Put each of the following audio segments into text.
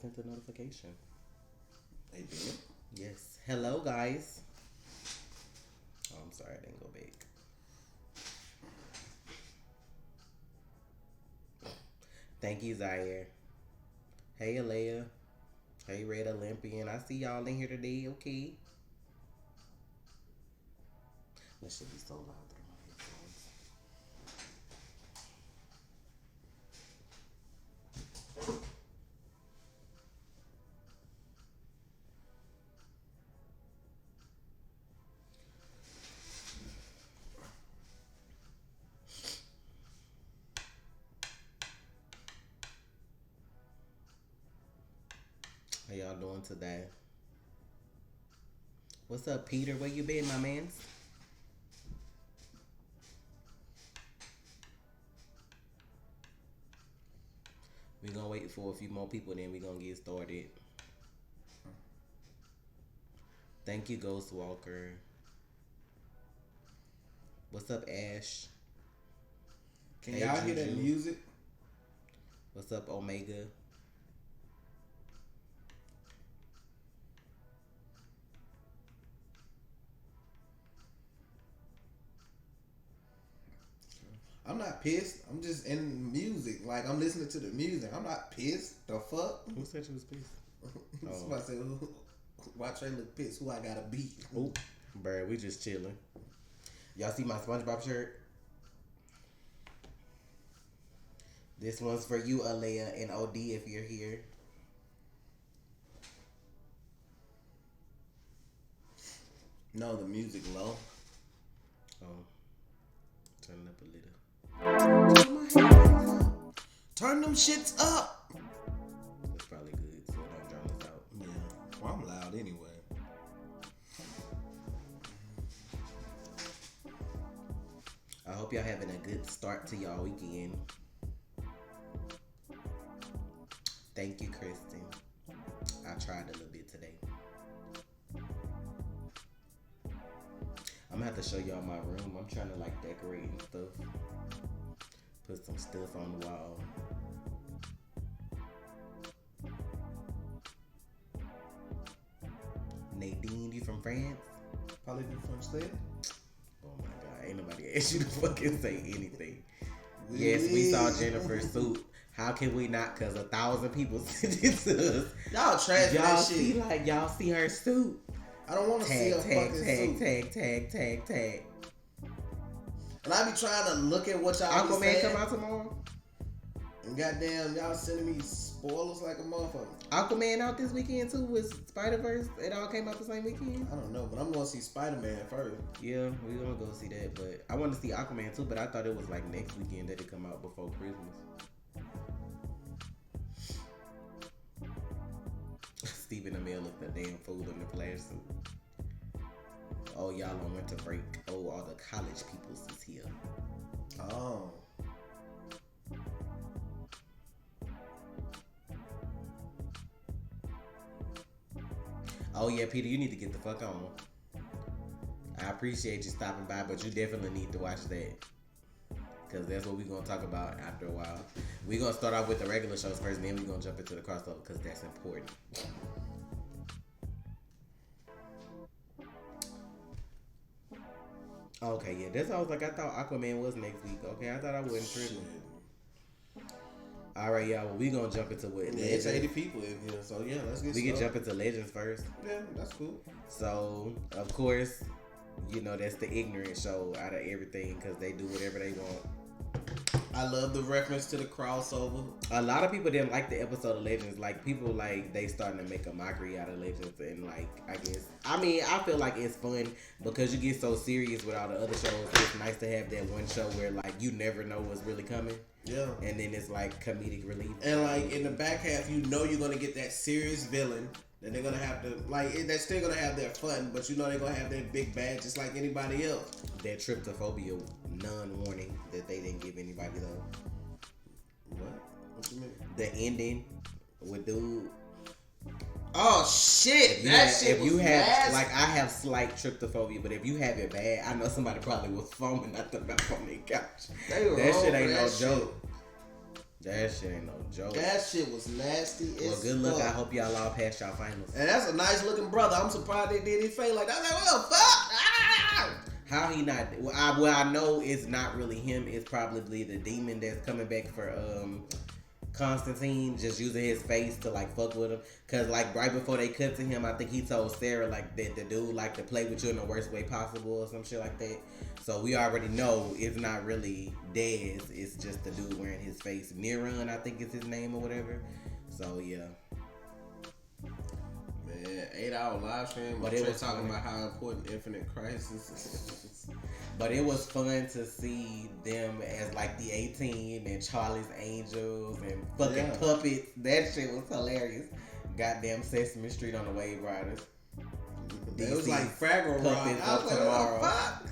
sent the notification. They did? Yes. Hello, guys. Oh, I'm sorry, I didn't go back. Thank you, Zaire. Hey, Alea. Hey, Red Olympian. I see y'all in here today. Okay. This should be so loud through my headphones. How y'all doing today? What's up, Peter? Where you been, my mans? We're gonna wait for a few more people, then we're gonna get started. Thank you, Ghost Walker. What's up, Ash? Can y'all hear that music? What's up, Omega? I'm not pissed. I'm just in music. Like, I'm listening to the music. I'm not pissed. The fuck? Who said you was pissed? Somebody said, why Trey look pissed? Who I gotta beat? Oh, bruh, we just chilling. Y'all see my SpongeBob shirt? This one's for you, Alea, and OD if you're here. No, the music low. Oh, turn it up a little. Turn them shits up. That's probably good, so it don't drown us out. Yeah, well, I'm loud anyway. I hope y'all having a good start to y'all weekend. Thank you, Kristen. I tried a little bit today. I'm gonna have to show y'all my room. I'm trying to like decorate and stuff. Put some stuff on the wall. Nadine, you from France? Probably be from State. Oh my God, ain't nobody asked you to fucking say anything. Yes, we saw Jennifer's suit. How can we not? Cause 1,000 people sent it to us. Y'all trash that see shit. Like y'all see her suit. I don't want to see her fucking suit. Tag. And I be trying to look at what y'all Aquaman be saying. come out tomorrow. And goddamn, y'all sending me spoilers like a motherfucker. Aquaman out this weekend too with Spider-Verse. It all came out the same weekend. I don't know, but I'm gonna see Spider-Man first. Yeah, we gonna go see that. But I want to see Aquaman too. But I thought it was like next weekend that it come out before Christmas. Stephen Amell is the damn fool in the Flash suit. Oh, y'all on winter break. Oh, all the college peoples is here. Oh. Oh yeah, Peter, you need to get the fuck on. I appreciate you stopping by, but you definitely need to watch that. Because that's what we're going to talk about after a while. We're going to start off with the regular shows first, and then we're going to jump into the crossover because that's important. Okay, yeah, that's all I was like. I thought Aquaman was next week. Okay, I thought I wasn't tripping. All right, y'all. Well, we gonna jump into what? Yeah, it's 80 people in here, so yeah, let's get started. We can jump into Legends first. Yeah, that's cool. So, of course, you know that's the ignorant show out of everything because they do whatever they want. I love the reference to the crossover. A lot of people didn't like the episode of Legends. Like, people, like, they starting to make a mockery out of Legends. And, like, I guess, I mean, I feel like it's fun because you get so serious with all the other shows. It's nice to have that one show where, like, you never know what's really coming. Yeah. And then it's, like, comedic relief. And, like, in the back half, you know you're going to get that serious villain. And they're going to have to, like, they're still going to have their fun, but you know they're going to have their big bad just like anybody else. That tryptophobia non-warning that they didn't give anybody, though. What? What you mean? The ending with dude. Oh, shit! If you have, like, I have slight tryptophobia, but if you have it bad, I know somebody probably was foaming at the back on their couch. That shit ain't no joke. That shit ain't no joke. That shit was nasty. Well, good luck. I hope y'all all passed y'all finals. And that's a nice looking brother. I'm surprised they did his face like that. I was like, what the fuck? Ah! How he not? Well, I know it's not really him. It's probably the demon that's coming back for Constantine, just using his face to like fuck with him. Cause like right before they cut to him, I think he told Sarah like that the dude like to play with you in the worst way possible or some shit like that. So we already know it's not really Dez. It's just the dude wearing his face. Niran, I think is his name or whatever. So yeah. Man, 8-hour live stream. But it was talking about how important Infinite Crisis is. But it was fun to see them as like the 18 and Charlie's Angels and fucking puppets. That shit was hilarious. Goddamn Sesame Street on the Wave Riders. It was like Fraggle Rock. I was like, tomorrow. what the fuck?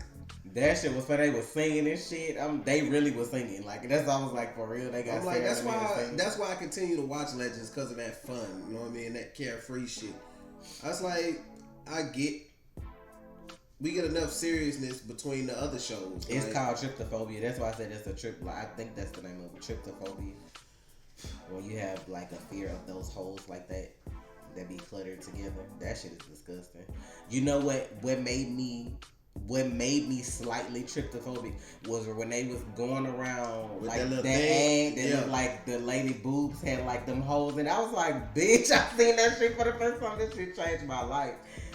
That shit was fun. They was singing and shit. They really was singing. Like that's I was like for real. They got. I'm like that's why I continue to watch Legends because of that fun. You know what I mean? That carefree shit. I was like, we get enough seriousness between the other shows. It's like, called tryptophobia. That's why I said it's a trip. Like, I think that's the name of it, tryptophobia. When you have like a fear of those holes like that be cluttered together. That shit is disgusting. You know what made me slightly tryptophobic was when they was going around with like that ad that looked like the lady boobs had like them holes, and I was like, bitch, I seen that shit for the first time. This shit changed my life.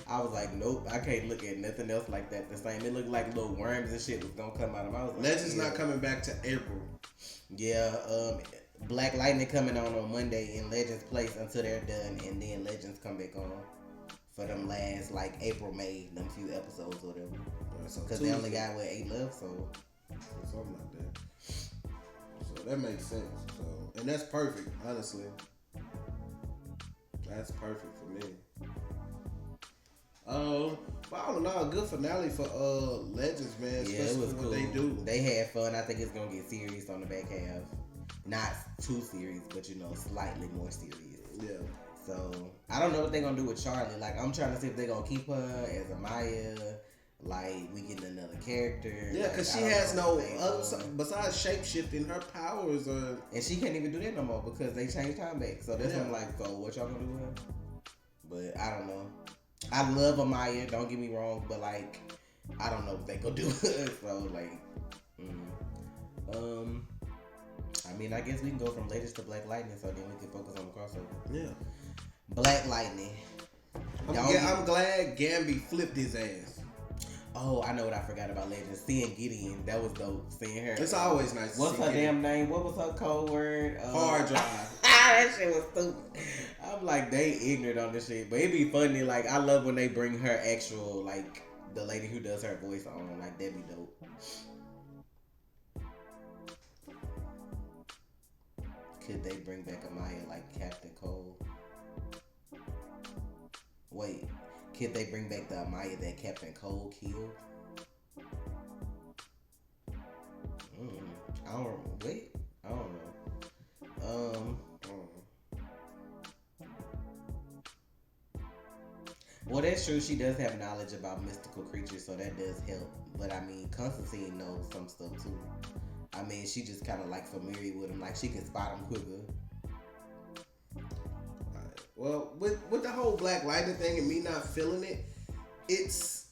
I was like, nope, I can't look at nothing else like that the same. It looked like little worms and shit was gonna come out of my. Like, Legends not coming back to April. Yeah, BlackLightning coming on Monday in Legends place until they're done, and then Legends come back on for them last like April, May, them few episodes or whatever. Because they only got 8 left, so something like that. So that makes sense. So, and that's perfect, honestly. That's perfect for me. But all in all, a good finale for Legends, man. Yeah, it was what cool. They do. They had fun. I think it's gonna get serious on the back half. Not too serious, but slightly more serious. Yeah. So I don't know what they're gonna do with Charlie. Like I'm trying to see if they're gonna keep her as a Maya. Like we getting another character. Yeah, because she has no other besides shape shifting. Her powers are, and she can't even do that no more because they changed time back. So that's I'm like, so what y'all gonna do with her? But I don't know. I love Amaya. Don't get me wrong, but like I don't know what they gonna do with her. So like, I mean, I guess we can go from Legends to BlackLightning, so then we can focus on the crossover. Yeah. BlackLightning. I'm glad Gambi flipped his ass. Oh, I know what I forgot about Legends. Seeing Gideon, that was dope. Seeing her. It's always nice to see What's her Gideon. damn name? What was her code word? Hard drive. That shit was stupid. I'm like, they ignorant on this shit. But it'd be funny. Like, I love when they bring her actual, like, the lady who does her voice on. Like, that'd be dope. Could they bring back Amaya like Captain Cole? Wait, could they bring back the Amaya that Captain Cole killed? I don't know. Well, that's true. She does have knowledge about mystical creatures, so that does help. But I mean, Constantine knows some stuff too. I mean, she just kind of like familiar with him. Like she can spot him quicker. Right. Well, with the whole BlackLightning thing and me not feeling it, it's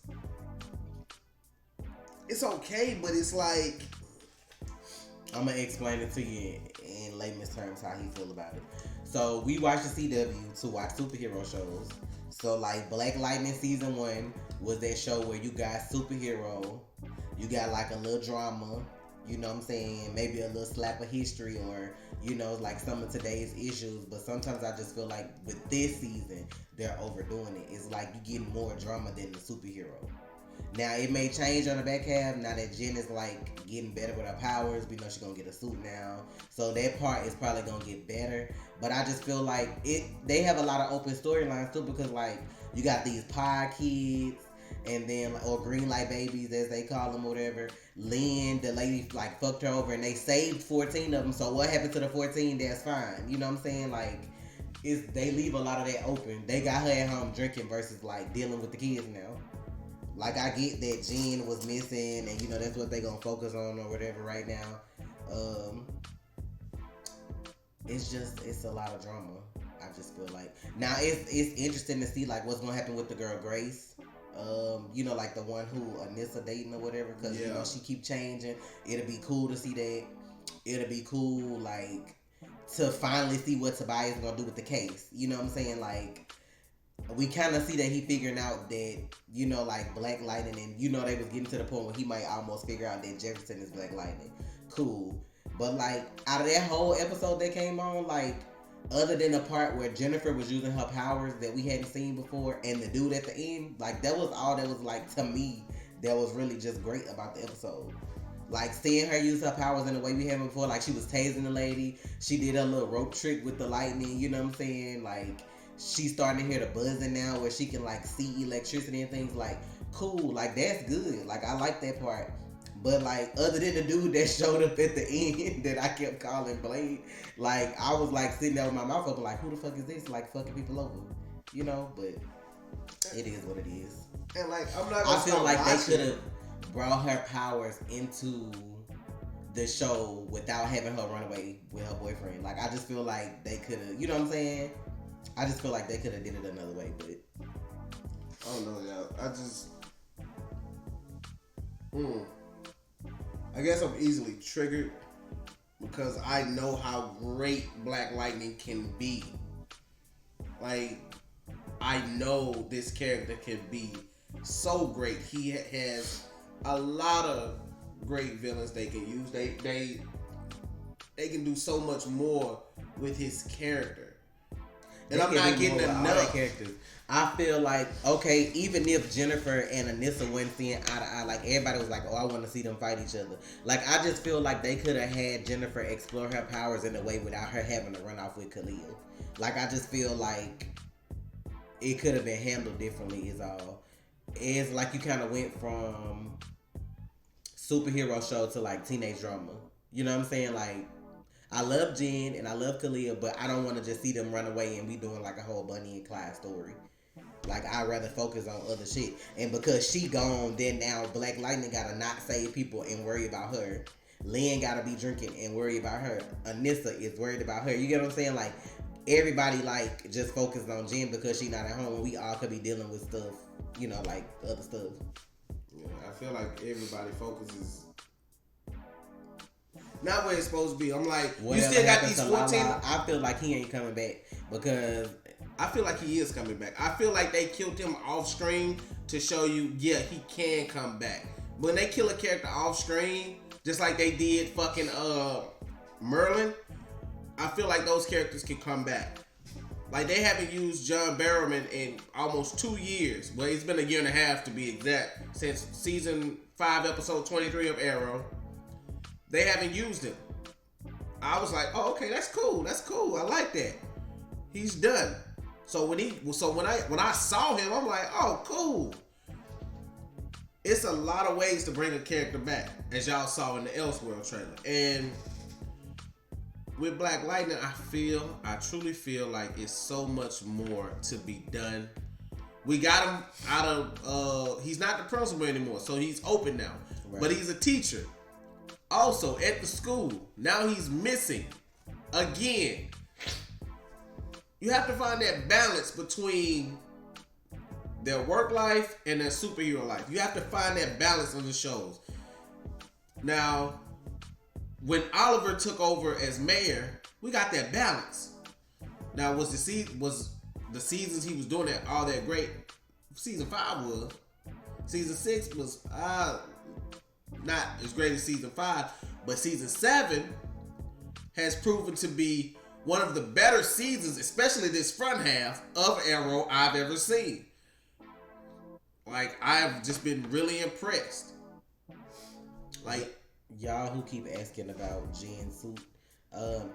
okay, but it's like I'm gonna explain it to you in layman's terms how he feel about it. So we watch the CW to watch superhero shows. So like BlackLightning season 1 was that show where you got superhero, you got like a little drama, you know what I'm saying, maybe a little slap of history or, you know, like some of today's issues. But sometimes I just feel like with this season, they're overdoing it. It's like you getting more drama than the superhero. Now, it may change on the back half. Now that Jen is, like, getting better with her powers. We know she's going to get a suit now. So that part is probably going to get better. But I just feel like they have a lot of open storylines, too. Because, like, you got these pie kids. And then, or green light babies, as they call them, or whatever. Lynn, the lady, like, fucked her over. And they saved 14 of them. So what happened to the 14? That's fine. You know what I'm saying? Like, they leave a lot of that open. They got her at home drinking versus, like, dealing with the kids now. Like, I get that Jen was missing, and, you know, that's what they gonna focus on or whatever right now. it's a lot of drama. I just feel like now it's interesting to see like what's gonna happen with the girl Grace. Like the one who Anissa dating or whatever, because she keep changing. It'll be cool to see that. It'll be cool like to finally see what Tobias gonna do with the case. You know what I'm saying? Like we kind of see that he figuring out that like BlackLightning, and they was getting to the point where he might almost figure out that Jefferson is BlackLightning. Cool, but like out of that whole episode that came on, like. Other than the part where Jennifer was using her powers that we hadn't seen before, and the dude at the end, like that was all that was like to me that was really just great about the episode. Like seeing her use her powers in the way we haven't before, like she was tasing the lady, she did a little rope trick with the lightning, you know what I'm saying? Like she's starting to hear the buzzing now where she can like see electricity and things. Like cool, like that's good. Like I like that part. But like other than the dude that showed up at the end that I kept calling Blade, like I was like sitting there with my mouth open like who the fuck is this? Like fucking people over. But it is what it is. And like I feel like they could have brought her powers into the show without having her run away with her boyfriend. Like I just feel like they could have, you know what I'm saying? I just feel like they could have did it another way, but I don't know, y'all. I guess I'm easily triggered because I know how great BlackLightning can be. Like, I know this character can be so great. He has a lot of great villains they can use. They can do so much more with his character. And I'm not getting enough characters. I feel like, okay, even if Jennifer and Anissa went seeing eye to eye, like everybody was like, oh, I want to see them fight each other. Like I just feel like they could have had Jennifer explore her powers in a way without her having to run off with Khalil. Like I just feel like it could have been handled differently is all. It's like you kind of went from superhero show to like teenage drama. You know what I'm saying? Like I love Jen and I love Khalil, but I don't want to just see them run away and we doing like a whole Bunny and Clyde story. Like I'd rather focus on other shit. And because she gone, then now BlackLightning gotta not save people and worry about her. Lynn gotta be drinking and worry about her. Anissa is worried about her. You get what I'm saying? Like everybody like just focused on Jen because she not at home and we all could be dealing with stuff, like other stuff. Yeah, I feel like everybody focuses not where it's supposed to be. I'm like, you still got these 14. I feel like he ain't coming back because I feel like he is coming back. I feel like they killed him off screen to show you, yeah, he can come back. When they kill a character off screen, just like they did fucking Merlin, I feel like those characters can come back. Like they haven't used John Barrowman in almost 2 years. Well, it's been a year and a half to be exact since season 5, episode 23 of Arrow. They haven't used him. I was like, oh, okay, that's cool. That's cool. I like that. He's done. So when I saw him, I'm like, oh, cool. It's a lot of ways to bring a character back, as y'all saw in the Elseworld trailer. And with BlackLightning, I truly feel like it's so much more to be done. We got him out of, he's not the principal anymore, so he's open now. Right. But he's a teacher. Also, at the school, now he's missing again. You have to find that balance between their work life and their superhero life. You have to find that balance in the shows. Now, when Oliver took over as mayor, we got that balance. Now, was the seasons he was doing that all that great? Season 5 was. Season 6 was not as great as season 5, but season 7 has proven to be one of the better seasons, especially this front half of Arrow I've ever seen. Like, I've just been really impressed. Like, y'all who keep asking about Jen's suit,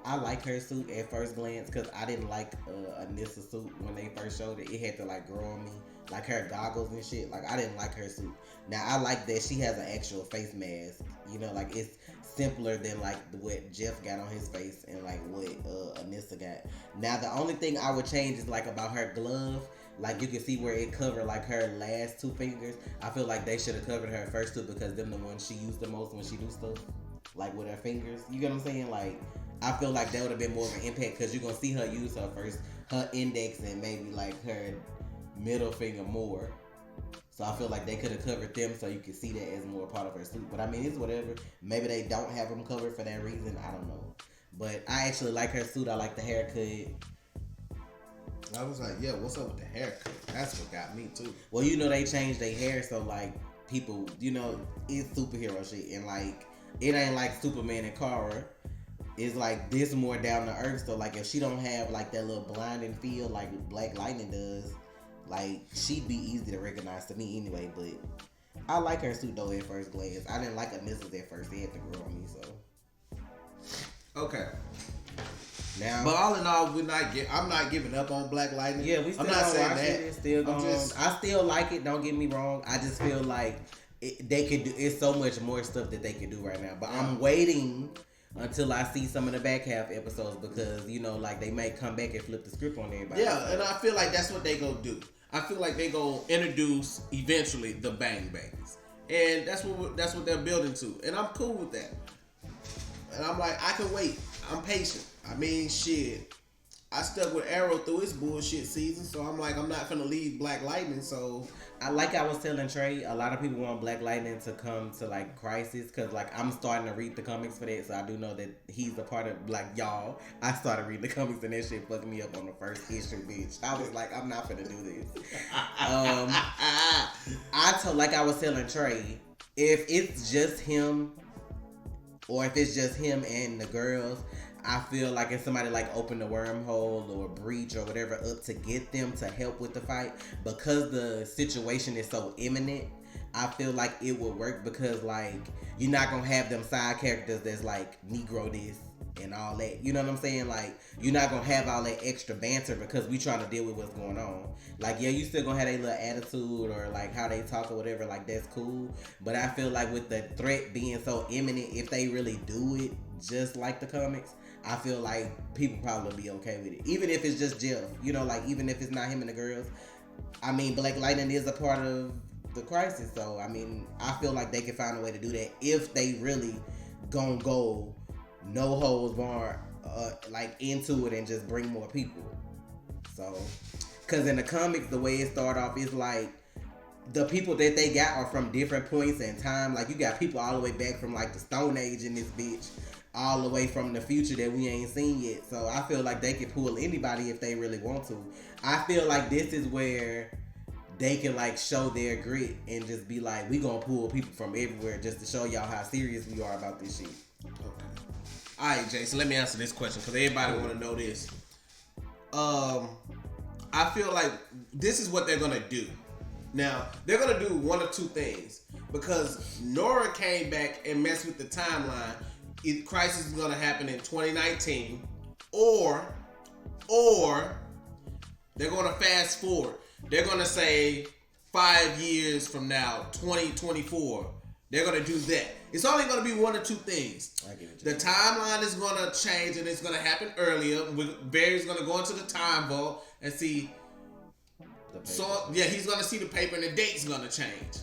I like her suit at first glance because I didn't like Anissa's suit when they first showed it. It had to like grow on me, like her goggles and shit. Like I didn't like her suit. Now I like that she has an actual face mask. Like it's simpler than like what Jeff got on his face and like what Anissa got. Now the only thing I would change is like about her glove. Like you can see where it covered like her last 2 fingers. I feel like they should have covered her first 2 because them the ones she used the most when she do stuff. Like with her fingers. You get what I'm saying? Like I feel like that would have been more of an impact because you're gonna see her use her index and maybe like her middle finger more. So I feel like they could have covered them so you could see that as more part of her suit. But I mean, it's whatever. Maybe they don't have them covered for that reason. I don't know. But I actually like her suit. I like the haircut. I was like, yeah, what's up with the haircut? That's what got me too. Well, you know they changed their hair so like people, you know, it's superhero shit and like it ain't like Superman and Kara. It's like this more down to earth. So like if she don't have like that little blinding feel like BlackLightning does, like she'd be easy to recognize to me anyway. But I like her suit though at first glance. I didn't like her missiles at first. They had to grow on me. So okay. Now, but all in all, I'm not giving up on BlackLightning. Yeah, we still I'm not saying watch that. It. Still going. I still like it. Don't get me wrong. I just feel like they could do. It's so much more stuff that they can do right now. But I'm waiting until I see some of the back half episodes because you know, like they may come back and flip the script on everybody. Yeah, and I feel like that's what they gonna do. I feel like they gonna introduce eventually the Bang Bangs, and that's what they're building to, and I'm cool with that. And I'm like, I can wait. I'm patient. I mean, shit. I stuck with Arrow through its bullshit season, so I'm like, I'm not gonna leave BlackLightning. So I was telling Trey, a lot of people want BlackLightning to come to like Crisis because like I'm starting to read the comics for that, so I do know that he's a part of y'all. I started reading the comics and that shit fucked me up on the first issue, bitch. I was like, I'm not gonna do this. I was telling Trey, if it's just him, or if it's just him and the girls. I feel like if somebody like opened a wormhole or breach or whatever up to get them to help with the fight, because the situation is so imminent, I feel like it would work because like you're not gonna have them side characters that's like Negro this and all that. You know what I'm saying? Like you're not gonna have all that extra banter because we trying to deal with what's going on. Like yeah, you still gonna have a little attitude or like how they talk or whatever. Like that's cool. But I feel like with the threat being so imminent, if they really do it just like the comics, I feel like people probably be okay with it. Even if it's just Jeff, you know, like even if it's not him and the girls. I mean, BlackLightning is a part of the Crisis, so I mean, I feel like they can find a way to do that if they really gonna go no holds barred, like into it and just bring more people. So, cause in the comics, the way it started off is like the people that they got are from different points in time. Like you got people all the way back from like the Stone Age in this bitch. All the way from the future that we ain't seen yet. So I feel like they can pull anybody if they really want to. I feel like this is where they can like show their grit and just be like, we gonna pull people from everywhere just to show y'all how serious we are about this shit. Okay. Alright, Jay, so let me answer this question because everybody wanna know this. I feel like this is what they're gonna do. Now, they're gonna do one of two things. Because Nora came back and messed with the timeline. Crisis is gonna happen in 2019, or they're gonna fast forward. They're gonna say 5 years from now, 2024. They're gonna do that. It's only gonna be one or two things. The timeline is gonna change, and it's gonna happen earlier. Barry's gonna go into the time vault and see. So yeah, he's gonna see the paper, and the date's gonna change.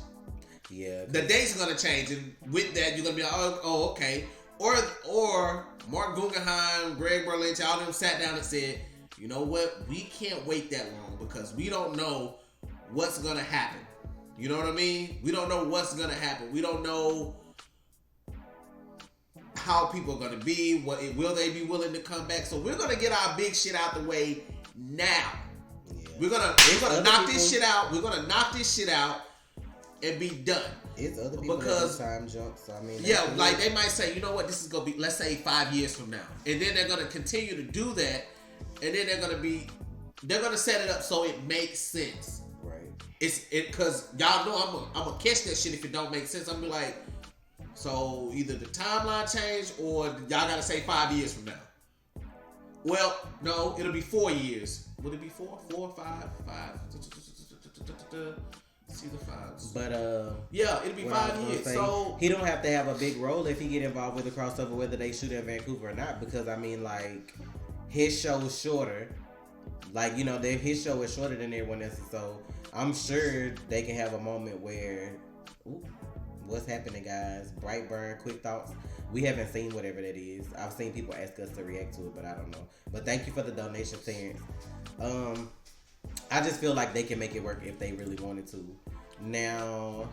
Yeah, the date's gonna change, and with that, you're gonna be like, oh okay. Or Mark Guggenheim, Greg Berlanti, all of them sat down and said, you know what? We can't wait that long because we don't know what's going to happen. You know what I mean? We don't know what's going to happen. We don't know how people are going to be. Will they be willing to come back? So we're going to get our big shit out the way now. Yeah. We're gonna knock this shit out. We're going to knock this shit out and be done. It's other people because time jumps. I mean, yeah, like they might say, you know what, this is gonna be, let's say 5 years from now, and then they're gonna continue to do that, and then they're gonna set it up so it makes sense. Right. Because y'all know I'm gonna catch that shit if it don't make sense. I'm gonna be like, so either the timeline change or y'all gotta say 5 years from now. Well, no, it'll be 4 years. Would it be 4, 5? See the fives. But yeah, it'll be 5 years. So he don't have to have a big role if he get involved with the crossover, whether they shoot in Vancouver or not. Because I mean, like his show is shorter. Like you know, his show is shorter than everyone else's. So I'm sure they can have a moment where what's happening, guys? Brightburn, quick thoughts. We haven't seen whatever that is. I've seen people ask us to react to it, but I don't know. But thank you for the donation, Terrence. I just feel like they can make it work if they really wanted to. Now,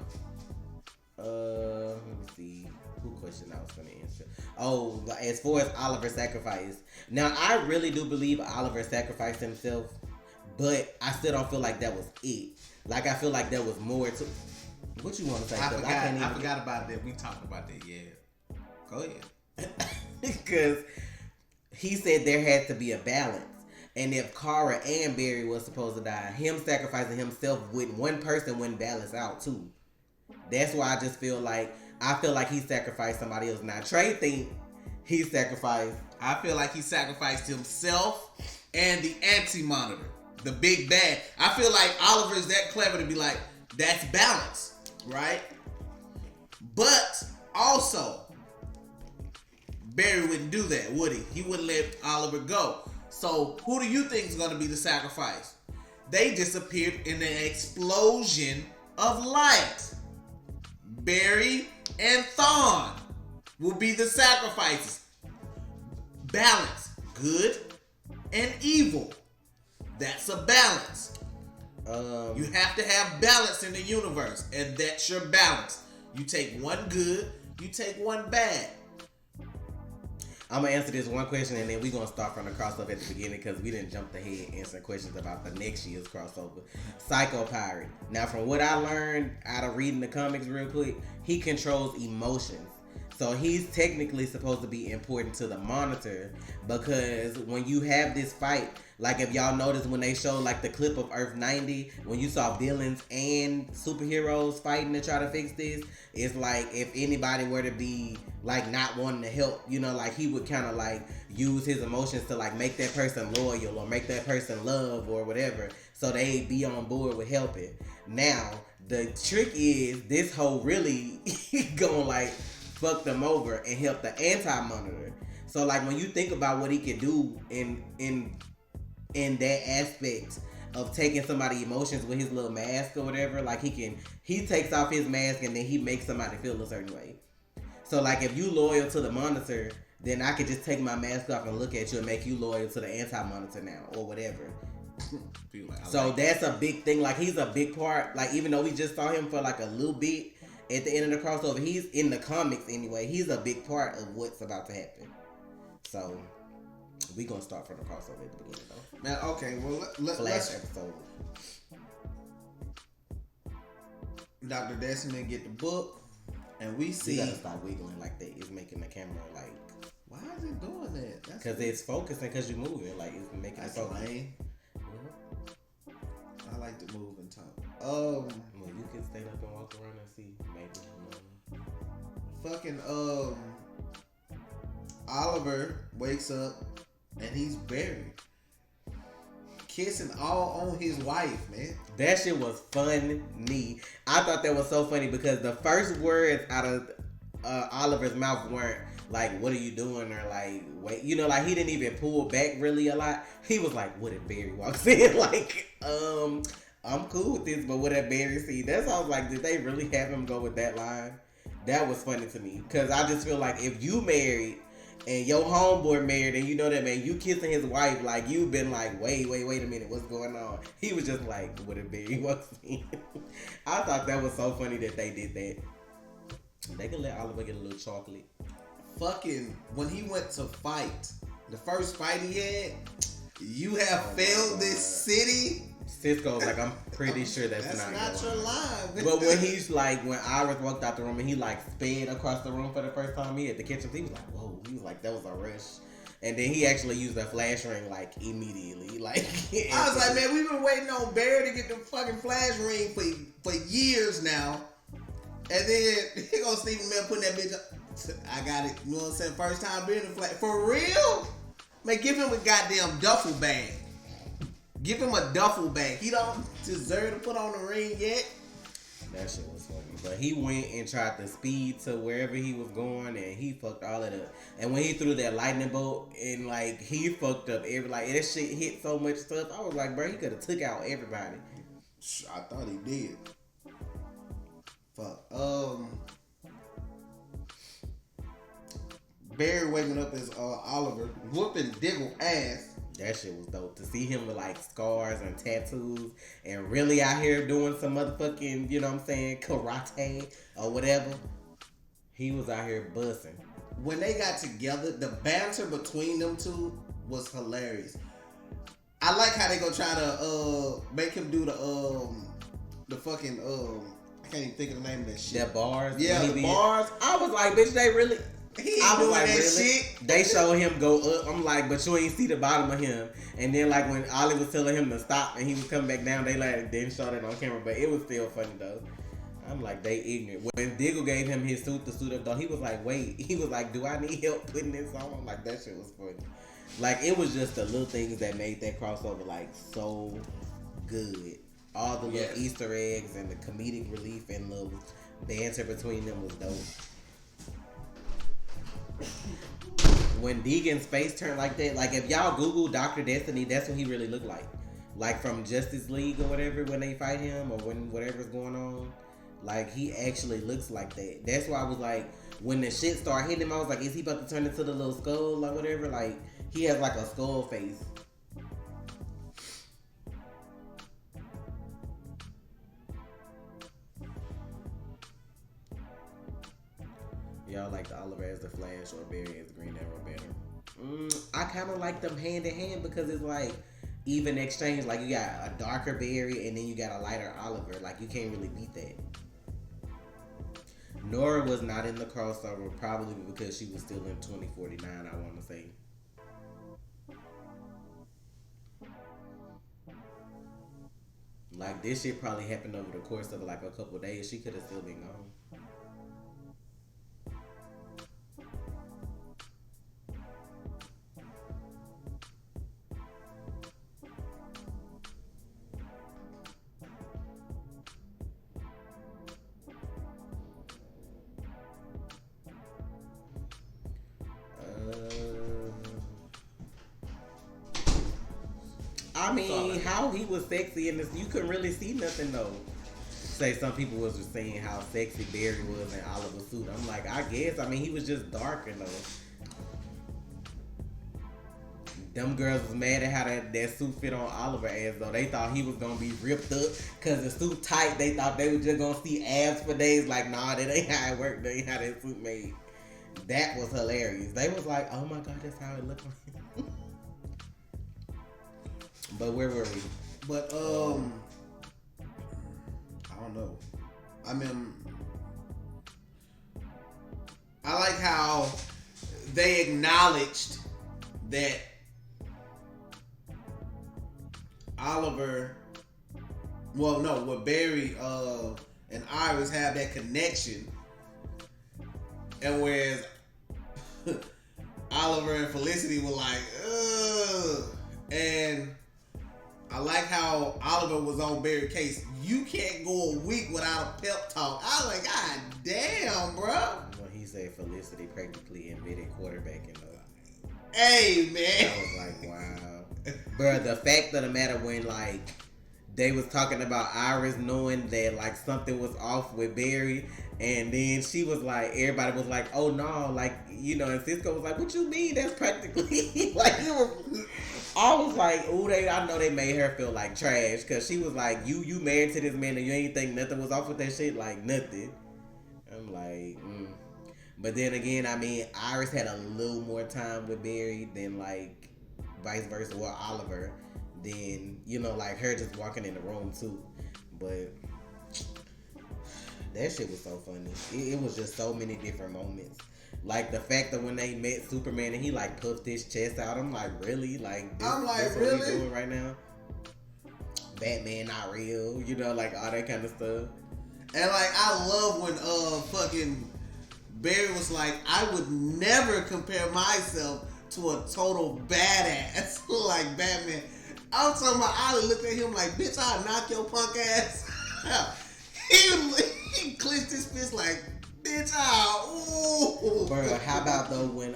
let me see who question I was gonna answer. Oh, as far as Oliver sacrifice. Now, I really do believe Oliver sacrificed himself, but I still don't feel like that was it. Like, I feel like there was more to. What you want to say? I forgot about that. We talked about that. Yeah. Go ahead. Because he said there had to be a balance. And if Kara and Barry was supposed to die, him sacrificing himself with one person wouldn't balance out too. That's why I just feel like he sacrificed somebody else. Now Trey think he sacrificed. I feel like he sacrificed himself and the anti-monitor, the big bad. I feel like Oliver is that clever to be like, that's balance, right? But also, Barry wouldn't do that, would he? He wouldn't let Oliver go. So who do you think is going to be the sacrifice? They disappeared in an explosion of light. Barry and Thawne will be the sacrifices. Balance, good and evil. That's a balance. You have to have balance in the universe, and that's your balance. You take one good, you take one bad. I'm going to answer this one question, and then we're going to start from the crossover at the beginning because we didn't jump ahead answering questions about the next year's crossover. Psycho Pirate. Now, from what I learned out of reading the comics real quick, he controls emotions. So he's technically supposed to be important to the Monitor because when you have this fight, like if y'all notice when they show like the clip of Earth 90, when you saw villains and superheroes fighting to try to fix this, it's like if anybody were to be like not wanting to help, you know, like he would kind of like use his emotions to like make that person loyal or make that person love or whatever, so they be on board with helping. Now, the trick is this whole really gonna like fuck them over and help the anti-monitor. So like when you think about what he could do in that aspect of taking somebody's emotions with his little mask or whatever, like he takes off his mask and then he makes somebody feel a certain way. So like if you loyal to the Monitor, then I could just take my mask off and look at you and make you loyal to the anti-Monitor now or whatever. So that's a big thing. Like he's a big part. Like even though we just saw him for like a little bit at the end of the crossover, he's in the comics anyway. He's a big part of what's about to happen. So we gonna start from the crossover at the beginning though. Man, okay, well let's episode. Dr. Destiny get the book, and we see. You gotta stop wiggling like that. It's making the camera like. Why is it doing that? Because it's focusing. Because you're moving. Like it's making it focus. I like to move and talk. Well, you can stand up and walk around and see. Maybe. Fucking Oliver wakes up and he's buried, kissing all on his wife, man. That shit was funny. I thought that was so funny because the first words out of Oliver's mouth weren't like, "What are you doing?" or like, "Wait," you know, like he didn't even pull back really a lot. He was like, "What if Barry walks in?" Like, I'm cool with this, but what if Barry see? That's how I was like, did they really have him go with that line? That was funny to me because I just feel like if you married and your homeboy married and you know that man, you kissing his wife, like you've been like, wait a minute, what's going on? He was just like, what if Barry walks in? I thought that was so funny that they did that. They could let Oliver get a little chocolate. Fucking when he went to fight, the first fight he had, you have failed this city. Cisco's like, I'm pretty sure that's not your line. But when he's like, when Iris walked out the room and he like sped across the room for the first time, he at the kitchen, he was like, whoa, he was like, that was a rush. And then he actually used that flash ring like immediately. Like I was like, man, we've been waiting on Barry to get the fucking flash ring for years now. And then he gonna Stephen Miller putting that bitch up. I got it, you know what I'm saying? First time being in the flash. For real? Man, give him a goddamn duffel bag. Give him a duffel bag. He don't deserve to put on the ring yet. That shit was funny. But he went and tried to speed to wherever he was going and he fucked all of it up. And when he threw that lightning bolt and like he fucked up that shit hit so much stuff. I was like, bro, he could have took out everybody. I thought he did. Fuck. Barry waking up as Oliver, whooping Diggle ass. That shit was dope. To see him with like scars and tattoos and really out here doing some motherfucking, you know what I'm saying, karate or whatever. He was out here busting. When they got together, the banter between them two was hilarious. I like how they gonna try to make him do the fucking I can't even think of the name of that shit. That bars. Yeah, the bars. I was like, bitch, they really. He I was doing like, that really? shit. They showed him go up. I'm like, but you ain't see the bottom of him. And then like when Ollie was telling him to stop and he was coming back down, they like didn't show that on camera, but it was still funny though. I'm like, they ignorant. When Diggle gave him his suit to suit up though, he was like, wait. He was like, do I need help putting this on? I'm like, that shit was funny. Like it was just the little things that made that crossover like so good. All the little Easter eggs and the comedic relief and little banter between them was dope. When Deegan's face turned like that, like if y'all Google Dr. Destiny, that's what he really looked like. Like from Justice League or whatever when they fight him or when whatever's going on. Like he actually looks like that. That's why I was like, when the shit started hitting him, I was like, is he about to turn into the little skull or whatever? Like he has like a skull face. Y'all like the Oliver as the Flash or Barry as the Green Arrow better? I kind of like them hand in hand because it's like even exchange. Like you got a darker Barry and then you got a lighter Oliver. Like you can't really beat that. Nora was not in the crossover probably because she was still in 2049. I want to say. Like this shit probably happened over the course of like a couple days. She could have still been gone. I mean, how he was sexy in this, you couldn't really see nothing though. Say some people was just saying how sexy Barry was in Oliver's suit. I'm like, I guess. I mean, he was just darker though. Them girls was mad at how that suit fit on Oliver as though they thought he was gonna be ripped up because the suit tight. They thought they were just gonna see abs for days. Like, nah, that ain't how it worked. That ain't how that suit made. That was hilarious. They was like, oh my god, that's how it looked on him. But where were we? But I don't know. I mean, I like how they acknowledged that Oliver, well, no, what Barry and Iris have that connection, and whereas Oliver and Felicity were like, ugh, and I like how Oliver was on Barry's case. You can't go a week without a pep talk. I was like, God damn, bro. When he said Felicity practically invented quarterbacking. Hey, man. I was like, wow. Bro, the fact of the matter when, like, they was talking about Iris knowing that, like, something was off with Barry, and then she was like, everybody was like, oh, no, like, you know, and Cisco was like, what you mean? That's practically, like, it was... I was like, ooh, I know they made her feel like trash because she was like, you married to this man and you ain't think nothing was off with that shit, like nothing. I'm like, But then again, I mean, Iris had a little more time with Barry than like vice versa or Oliver. Than, you know, like her just walking in the room too. But that shit was so funny. It was just so many different moments. Like the fact that when they met Superman and he like puffed his chest out, I'm like, really? Like, this, I'm like, this really? what we doing right now? Batman not real, you know, like all that kind of stuff. And like, I love when fucking Barry was like, I would never compare myself to a total badass like Batman. I was talking about, I looked at him like, bitch, I'll knock your punk ass out. He clenched his fist like, bitch, ooh. Bro, how about though when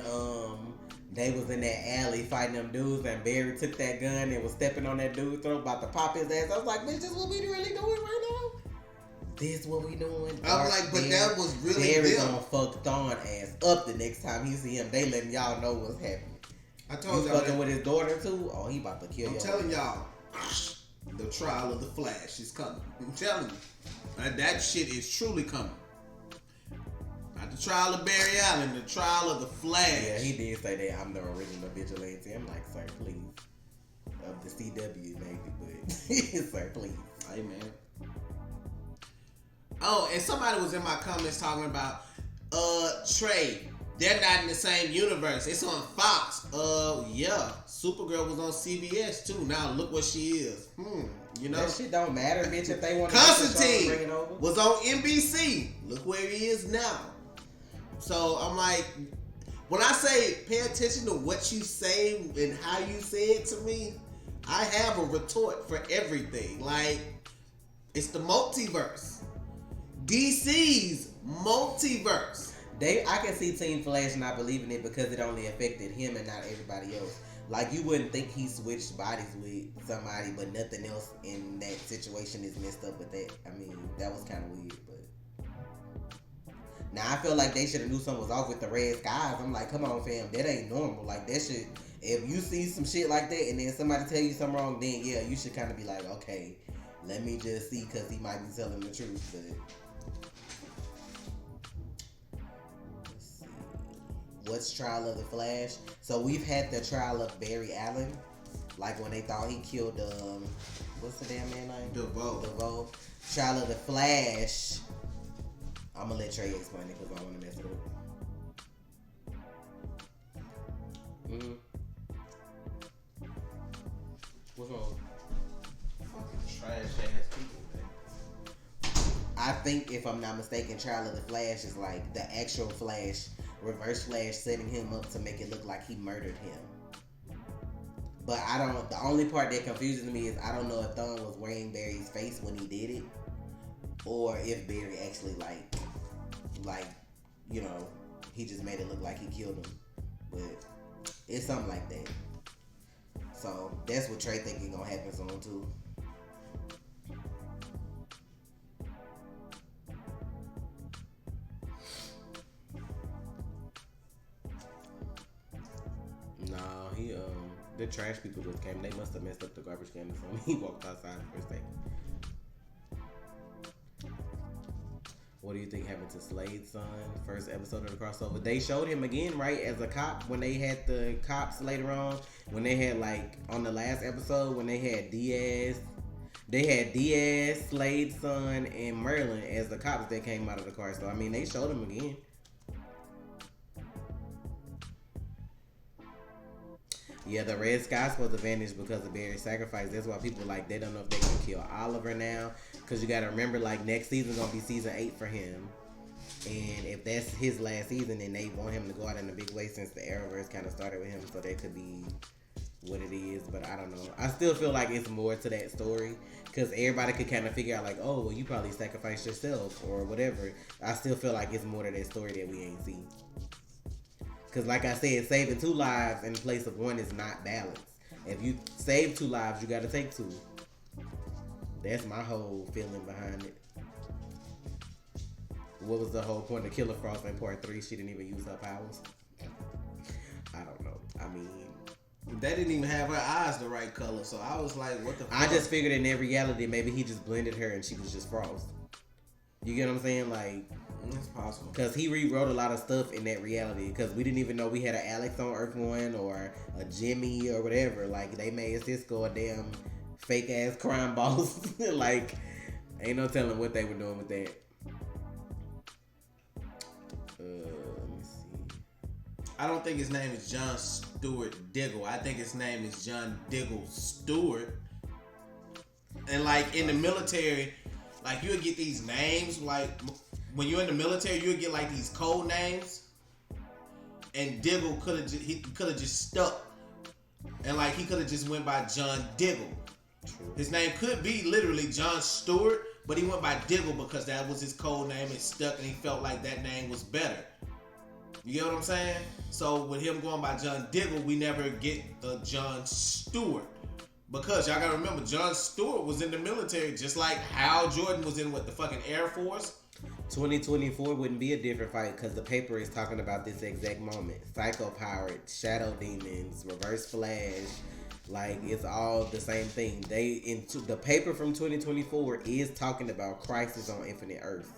they was in that alley fighting them dudes and Barry took that gun and was stepping on that dude's throat about to pop his ass? I was like, bitch, this is what we really doing right now? this what we doing? I'm like, but that was really Barry them. gonna fuck Thorn ass up the next time he see him. They letting y'all know what's happening. I told you y'all fucking with his daughter too? Oh, he about to kill you. I'm telling y'all, the trial of the Flash is coming. I'm telling you. That shit is truly coming. Not the trial of Barry Allen, the trial of the Flash. Yeah, he did say that I'm the original vigilante. I'm like, sir, please. Of the CW, maybe, but sir, please. Hey, man. Oh, and somebody was in my comments talking about, Trey, they're not in the same universe. It's on Fox. Yeah. Supergirl was on CBS too. Now look what she is. You know? That shit don't matter, bitch, if they want to Constantine bring it over. was on NBC. Look where he is now. So I'm like, when I say pay attention to what you say and how you say it to me, I have a retort for everything. Like, it's the multiverse. DC's multiverse. I can see Team Flash not believing it because it only affected him and not everybody else. Like, you wouldn't think he switched bodies with somebody, but nothing else in that situation is messed up with that. I mean, that was kind of weird, but... Now, I feel like they should have knew something was off with the red skies. I'm like, come on, fam, that ain't normal. Like, that shit... If you see some shit like that and then somebody tell you something wrong, then, yeah, you should kind of be like, okay, let me just see, because he might be telling the truth, but... What's Trial of the Flash? So we've had the trial of Barry Allen, like when they thought he killed what's the damn man name? DeVoe. Trial of the Flash. I'm gonna let Trey explain it because I don't want to mess it up. What's wrong? Fucking trash ass people, man. I think if I'm not mistaken, Trial of the Flash is like the actual Flash. Reverse Flash setting him up to make it look like he murdered him. But the only part that confuses me is I don't know if Thorn was wearing Barry's face when he did it, or if Barry actually like, you know, he just made it look like he killed him. But it's something like that. So that's what Trey thinking gonna happen soon too. No, the trash people just came. They must have messed up the garbage can or something. He walked outside for a second. What do you think happened to Slade's son? First episode of the crossover. They showed him again, right, as a cop when they had the cops later on. When they had, like, on the last episode, when they had Diaz. They had Diaz, Slade's son, and Merlin as the cops that came out of the car. So, I mean, they showed him again. Yeah, the Red Sky's supposed to vanish because of Barry's sacrifice. That's why people they don't know if they're gonna kill Oliver now. Cause you gotta remember, next season's gonna be season 8 for him. And if that's his last season, then they want him to go out in a big way since the Arrowverse kind of started with him. So that could be what it is. But I don't know. I still feel like it's more to that story. Cause everybody could kind of figure out oh, well, you probably sacrificed yourself or whatever. I still feel like it's more to that story that we ain't seen. Because like I said, saving 2 lives in place of 1 is not balanced. If you save 2 lives, you got to take 2. That's my whole feeling behind it. What was the whole point of Killer Frost in part 3? She didn't even use her powers. I don't know. I mean... They didn't even have her eyes the right color, so I was like, what the fuck? I just figured in their reality, maybe he just blended her and she was just Frost. You get what I'm saying? It's possible. Because he rewrote a lot of stuff in that reality. Because we didn't even know we had an Alex on Earth 1 or a Jimmy or whatever. They made Cisco a damn fake ass crime boss. Ain't no telling what they were doing with that. Let me see. I don't think his name is John Stewart Diggle. I think his name is John Diggle Stewart. And in the military, you would get these names, when you're in the military, you would get these code names, and Diggle could have just stuck, and he could have just went by John Diggle. True. His name could be literally John Stewart, but he went by Diggle because that was his code name. It stuck, and he felt like that name was better. You get what I'm saying? So with him going by John Diggle, we never get a John Stewart. Because y'all gotta remember, Jon Stewart was in the military, just like Hal Jordan was in the fucking Air Force. 2024 wouldn't be a different fight because the paper is talking about this exact moment. Psycho Pirates, Shadow Demons, Reverse Flash, like it's all the same thing. The paper from 2024 is talking about Crisis on Infinite Earth.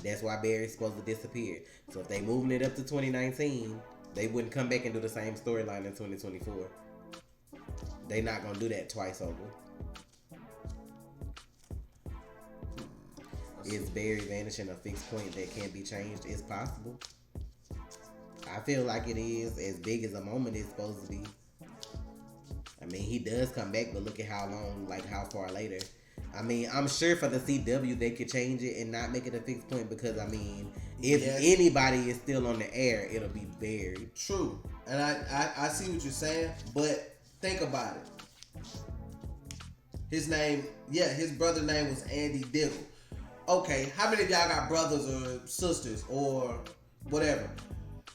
That's why Barry's supposed to disappear. So if they moving it up to 2019, they wouldn't come back and do the same storyline in 2024. They not gonna do that twice over. Is Barry vanishing a fixed point that can't be changed? It's possible. I feel like it is as big as a moment it's supposed to be. I mean, he does come back, but look at how long, like how far later. I mean, I'm sure for the CW they could change it and not make it a fixed point because, I mean, if anybody is still on the air, it'll be Barry. True. And I see what you're saying, but think about it. His brother's name was Andy Diggle. Okay, how many of y'all got brothers or sisters or whatever?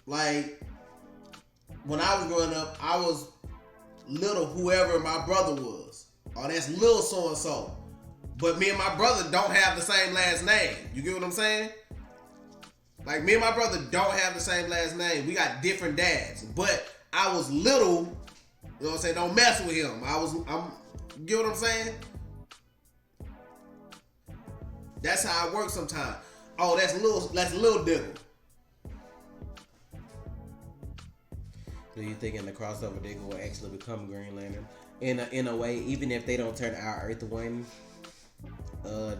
Like, when I was growing up, I was little whoever my brother was. Oh, that's little so-and-so. But me and my brother don't have the same last name. You get what I'm saying? Like, me and my brother don't have the same last name. We got different dads. But I was little, you know what I'm saying? Don't mess with him. You get what I'm saying? That's how it works sometimes. Oh, that's little Diggle. Do you think in the crossover Diggle will actually become Green Lantern? In a way, even if they don't turn our Earth One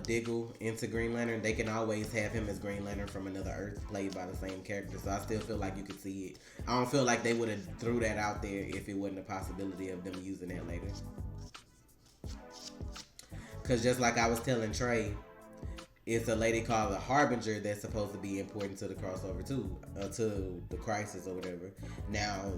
Diggle into Green Lantern, they can always have him as Green Lantern from another Earth, played by the same character. So I still feel like you could see it. I don't feel like they would have threw that out there if it wasn't a possibility of them using that later. Because just like I was telling Trey, it's a lady called the Harbinger that's supposed to be important to the crossover too, to the Crisis or whatever. Now,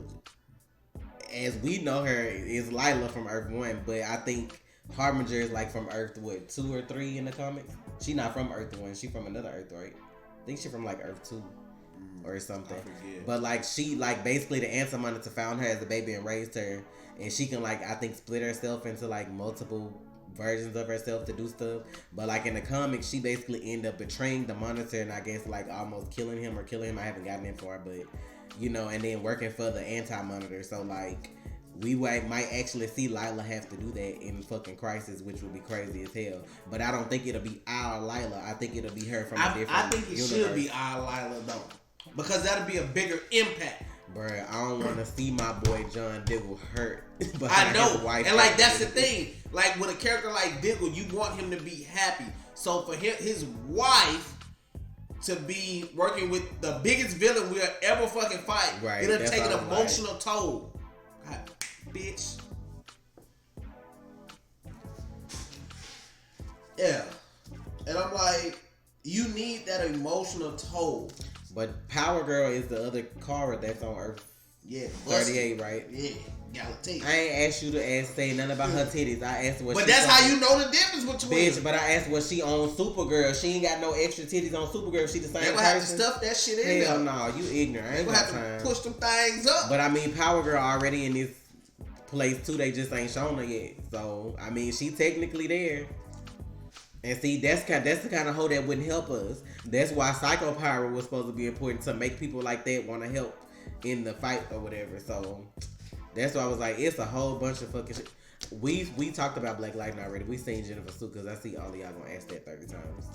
as we know her, is Lila from Earth 1, but I think Harbinger is like from Earth, 2 or 3 in the comics? She not from Earth 1, she from another Earth, right? I think she from like Earth 2 or something. But like she, like basically the Answer Monitor found her as a baby and raised her, and she can like, I think, split herself into like multiple versions of herself to do stuff. But like in the comics, she basically ended up betraying the Monitor and I guess like almost killing him. I haven't gotten in far, but you know, and then working for the Anti-Monitor. So like we might actually see Lila have to do that in fucking Crisis, which would be crazy as hell. But I don't think it'll be our Lila. I think it'll be her from a different I think it universe. Should be our Lila though, because that'll be a bigger impact. Bruh, I don't want to see my boy John Diggle hurt. I know, and like that's the thing. Like with a character like Diggle, you want him to be happy. So for his wife to be working with the biggest villain we'll ever fucking fight, right, it'll take an emotional toll. God, bitch. Yeah, and I'm like, you need that emotional toll. But Power Girl is the other Kara that's on Earth. Yeah, 38, right? Yeah, gotta take. I ain't asked you to say nothing about her titties. I asked what. But that's how you know the difference between. Bitch, but I asked what she on Supergirl. She ain't got no extra titties on Supergirl. She the same person. They gonna have to stuff that shit in. Hell no, you ignorant. I ain't gonna have to push them things up. But I mean, Power Girl already in this place too. They just ain't shown her yet. So I mean, she technically there. And see, that's the kind of hoe that wouldn't help us. That's why Psycho Pirate was supposed to be important, to make people like that want to help in the fight or whatever. So that's why I was like, it's a whole bunch of fucking shit. We talked about BlackLightning already. We seen Jennifer Sue, because I see all of y'all gonna ask that 30 times.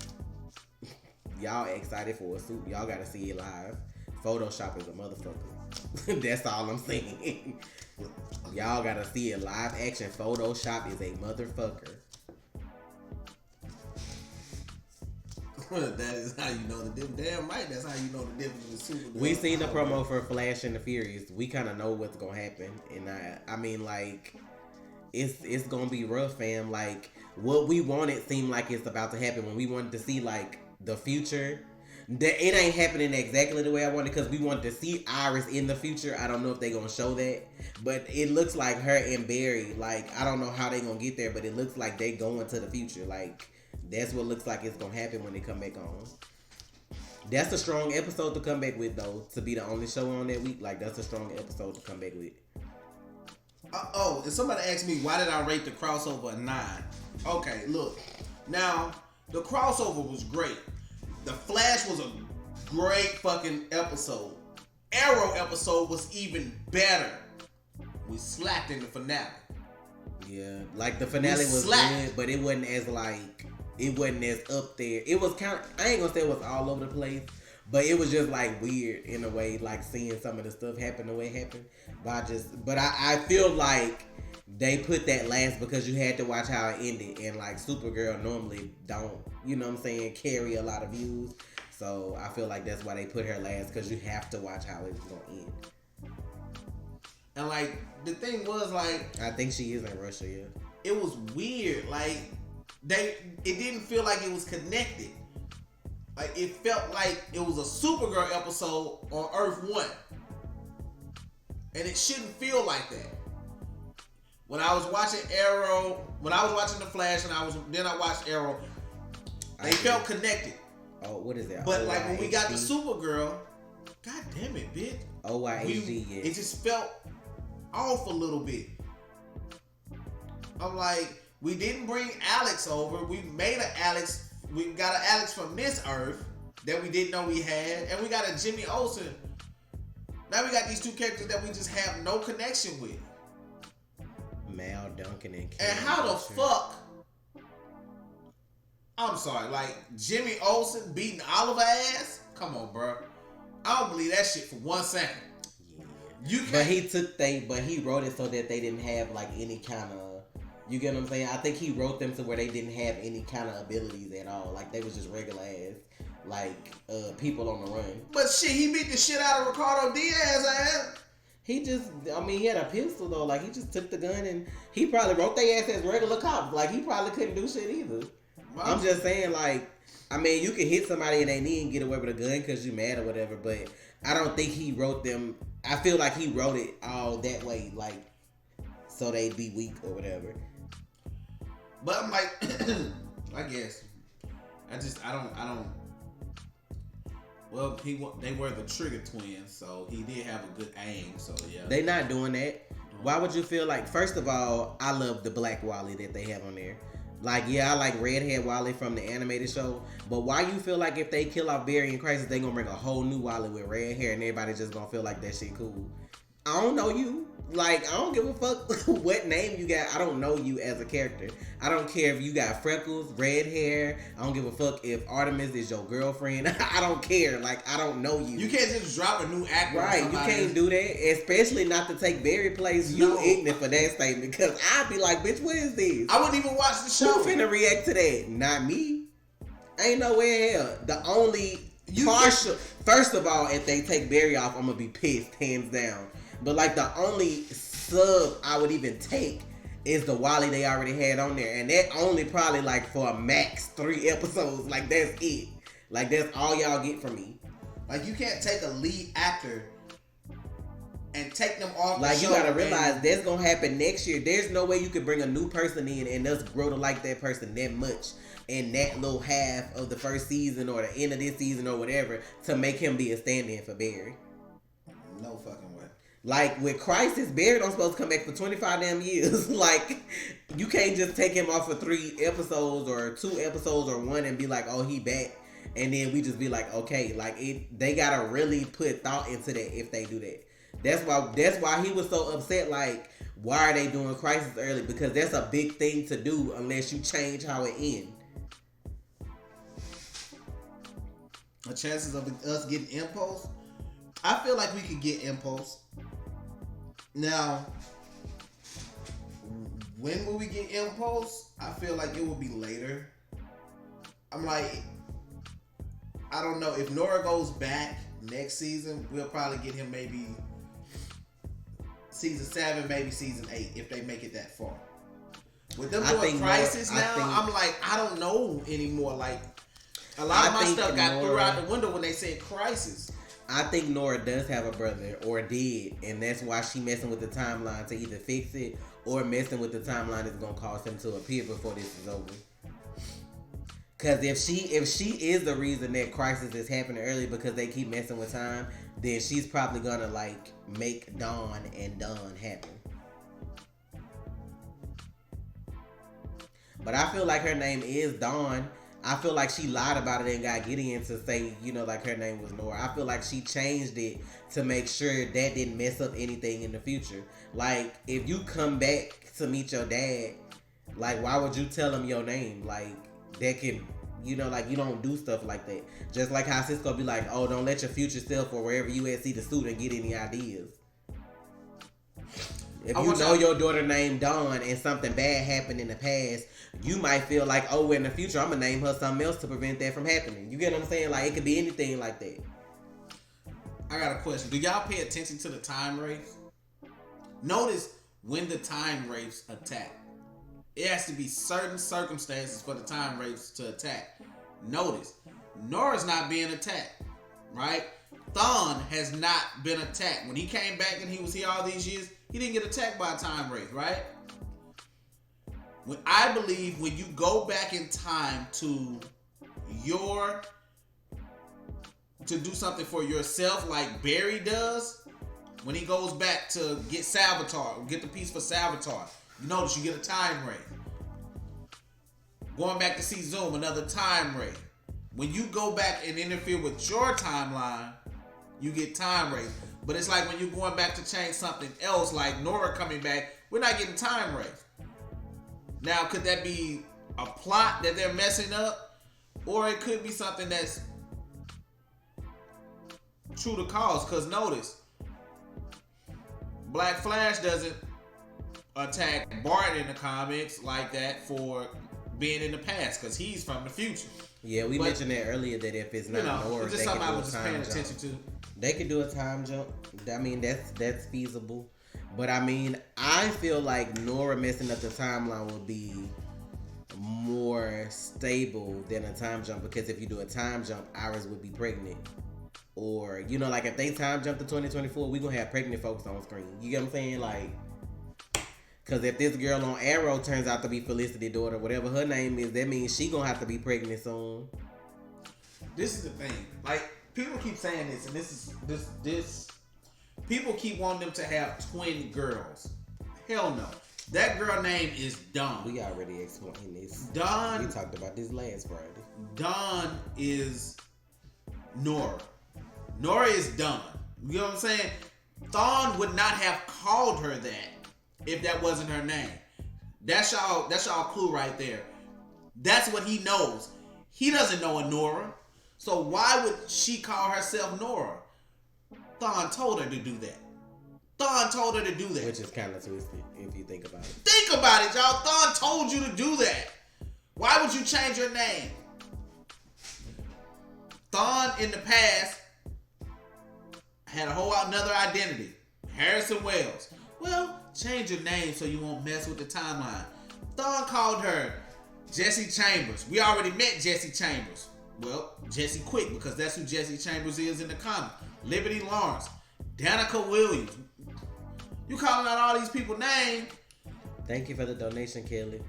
Y'all excited for a suit. Y'all gotta see it live. Photoshop is a motherfucker. That's all I'm saying. Y'all gotta see it live action. Photoshop is a motherfucker. That is how you know the difference. Damn right, that's how you know the difference with Supergirl. We seen the promo for Flash and the Furious. We kind of know what's gonna happen, and I mean, like, it's gonna be rough, fam. Like, what we wanted seemed like it's about to happen. When we wanted to see like the future, that it ain't happening exactly the way I wanted, because we wanted to see Iris in the future. I don't know if they gonna show that, but it looks like her and Barry. Like, I don't know how they gonna get there, but it looks like they going to the future. Like, that's what looks like it's gonna happen when they come back on. That's a strong episode to come back with, though. To be the only show on that week, like, that's a strong episode to come back with. And somebody asked me, why did I rate the crossover a 9? Okay, look. Now, the crossover was great. The Flash was a great fucking episode. Arrow episode was even better. We slapped in the finale. Yeah, like the finale was good, but it wasn't as up there. It was kind of, I ain't gonna say it was all over the place, but it was just like weird in a way, like seeing some of the stuff happen the way it happened. But I feel like they put that last because you had to watch how it ended, and like Supergirl normally don't, you know what I'm saying, carry a lot of views. So I feel like that's why they put her last, because you have to watch how it's gonna end. And like the thing was, like, I think she is in Russia, yeah. It was weird. Like it didn't feel like it was connected. Like it felt like it was a Supergirl episode on Earth 1. And it shouldn't feel like that. When I was watching Arrow, when I was watching The Flash, and I watched Arrow, they felt connected. Oh, what is that? But like when we got to Supergirl, god damn it, bitch. OYHD, yes. It just felt off a little bit. I'm like, we didn't bring Alex over. We made an Alex. We got an Alex from this Earth that we didn't know we had, and we got a Jimmy Olsen. Now we got these two characters that we just have no connection with. Mal Duncan and how the fuck? I'm sorry, like Jimmy Olsen beating Oliver ass? Come on, bro. I don't believe that shit for 1 second. Yeah. But he wrote it so that they didn't have like any kind of, you get what I'm saying? I think he wrote them to where they didn't have any kind of abilities at all. Like they was just regular ass, like people on the run. But shit, he beat the shit out of Ricardo Diaz ass. He had a pistol though. Like he just took the gun, and he probably wrote their ass as regular cops. Like he probably couldn't do shit either. I'm just saying, like, I mean, you can hit somebody in their knee and get away with a gun because you mad or whatever, but I don't think he wrote them. I feel like he wrote it all that way, like, so they'd be weak or whatever. But I'm like, I guess. I don't. Well, they were the Trigger twins, so he did have a good aim, so yeah. They not doing that. Why would you feel like, first of all, I love the black Wally that they have on there. Like, yeah, I like redhead Wally from the animated show, but why you feel like if they kill off Barry and Crisis, they gonna bring a whole new Wally with red hair and everybody just gonna feel like that shit cool? I don't know you. Like, I don't give a fuck what name you got. I don't know you as a character. I don't care if you got freckles, red hair. I don't give a fuck if Artemis is your girlfriend. I don't care. Like, I don't know you. You can't just drop a new actor. Right, you can't do that. Especially not to take Barry place. You ignorant for that statement. Because I'd be like, bitch, what is this? I wouldn't even watch the show. Who finna react to that? Not me. Ain't no way in hell. The only partial... First of all, if they take Barry off, I'm gonna be pissed, hands down. But like the only sub I would even take is the Wally they already had on there. And that only probably like for a max 3 episodes. Like that's it. Like that's all y'all get from me. Like you can't take a lead actor and take them off like the show. You gotta realize that's gonna happen next year. There's no way you could bring a new person in and us grow to like that person that much in that little half of the first season or the end of this season or whatever to make him be a stand-in for Barry. No fucking way. Like with Crisis, Barry don't supposed to come back for 25 damn years. Like you can't just take him off for 3 episodes or 2 episodes or 1 and be like, oh, he back, and then we just be like, okay. Like they gotta really put thought into that if they do that. That's why he was so upset. Like, why are they doing Crisis early? Because that's a big thing to do unless you change how it ends. The chances of us getting Impulse, I feel like we could get Impulse. Now, when will we get Impulse? I feel like it will be later. I'm like, I don't know. If Nora goes back next season, we'll probably get him maybe season 7, maybe season 8, if they make it that far. With them doing Crisis I'm like, I don't know anymore. Like, a lot of my stuff got thrown out the window when they said Crisis. I think Nora does have a brother, or did, and that's why she messing with the timeline to either fix it or messing with the timeline that's gonna cause him to appear before this is over. Cause if she is the reason that Crisis is happening early because they keep messing with time, then she's probably gonna like make Dawn and Dawn happen. But I feel like her name is Dawn. I feel like she lied about it and got Gideon to say, like her name was Nora. I feel like she changed it to make sure that didn't mess up anything in the future. Like, if you come back to meet your dad, like, why would you tell him your name? Like, that can, like, you don't do stuff like that. Just like how Cisco be like, oh, don't let your future self or wherever you at see the suit and get any ideas. If you know your daughter named Dawn and something bad happened in the past, you might feel like, oh, in the future, I'm going to name her something else to prevent that from happening. You get what I'm saying? Like, it could be anything like that. I got a question. Do y'all pay attention to the time wraiths? Notice when the time wraiths attack. It has to be certain circumstances for the time wraiths to attack. Notice, Nora's not being attacked, right? Thawne has not been attacked. When he came back and he was here all these years, he didn't get attacked by a time wraith, right? I believe when you go back in time to do something for yourself like Barry does, when he goes back to get Salvatore, get the piece for Salvatore, you notice you get a time wraith. Going back to see Zoom, another time wraith. When you go back and interfere with your timeline, you get time wraith. But it's like when you're going back to change something else, like Nora coming back, we're not getting time wraith. Now, could that be a plot that they're messing up? Or it could be something that's true to cause. Because notice, Black Flash doesn't attack Bart in the comics like that for being in the past, because he's from the future. Yeah, we mentioned that earlier, that if it's not Nora, it's just something I was just paying attention to. They could do a time jump. I mean, that's feasible. But I mean, I feel like Nora messing up the timeline would be more stable than a time jump, because if you do a time jump, Iris would be pregnant. Or, like if they time jump to 2024, we gonna have pregnant folks on screen. You get what I'm saying? Like, because if this girl on Arrow turns out to be Felicity's daughter, whatever her name is, that means she gonna have to be pregnant soon. This is the thing. Like, people keep saying this, and this. People keep wanting them to have twin girls. Hell no. That girl name is Dawn. We already explained this. Dawn. We talked about this last Friday. Dawn is Nora. Nora is Dawn. You know what I'm saying? Thawne would not have called her that if that wasn't her name. That's y'all clue right there. That's what he knows. He doesn't know a Nora. So why would she call herself Nora? Thawne told her to do that. Thawne told her to do that. Which is kind of twisted if you think about it. Think about it, y'all. Thawne told you to do that. Why would you change your name? Thawne in the past had a whole another identity. Harrison Wells. Well, change your name so you won't mess with the timeline. Thawne called her Jesse Chambers. We already met Jesse Chambers. Well, Jesse quit because that's who Jesse Chambers is in the comic. Liberty Lawrence, Danica Williams. You calling out all these people's names. Thank you for the donation, Kelly.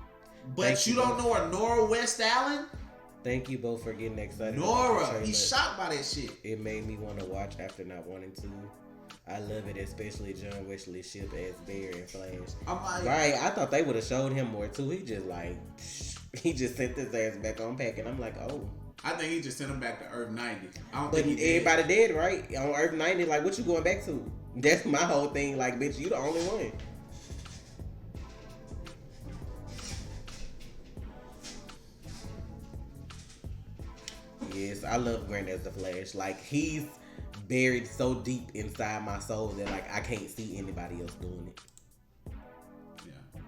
But you don't know a Nora West Allen? Thank you both for getting excited. Nora, he's shocked by that shit. It made me want to watch after not wanting to. I love it, especially John Wesley's ship as Barry and Flash. I'm like, right, I thought they would have showed him more too. He just sent his ass back on packing. I'm like, oh. I think he just sent him back to Earth 90. But everybody did, right? On Earth 90, like, what you going back to? That's my whole thing. Like, bitch, you the only one. Yes, I love Grant as the Flash. Like, he's buried so deep inside my soul that, like, I can't see anybody else doing it. Yeah.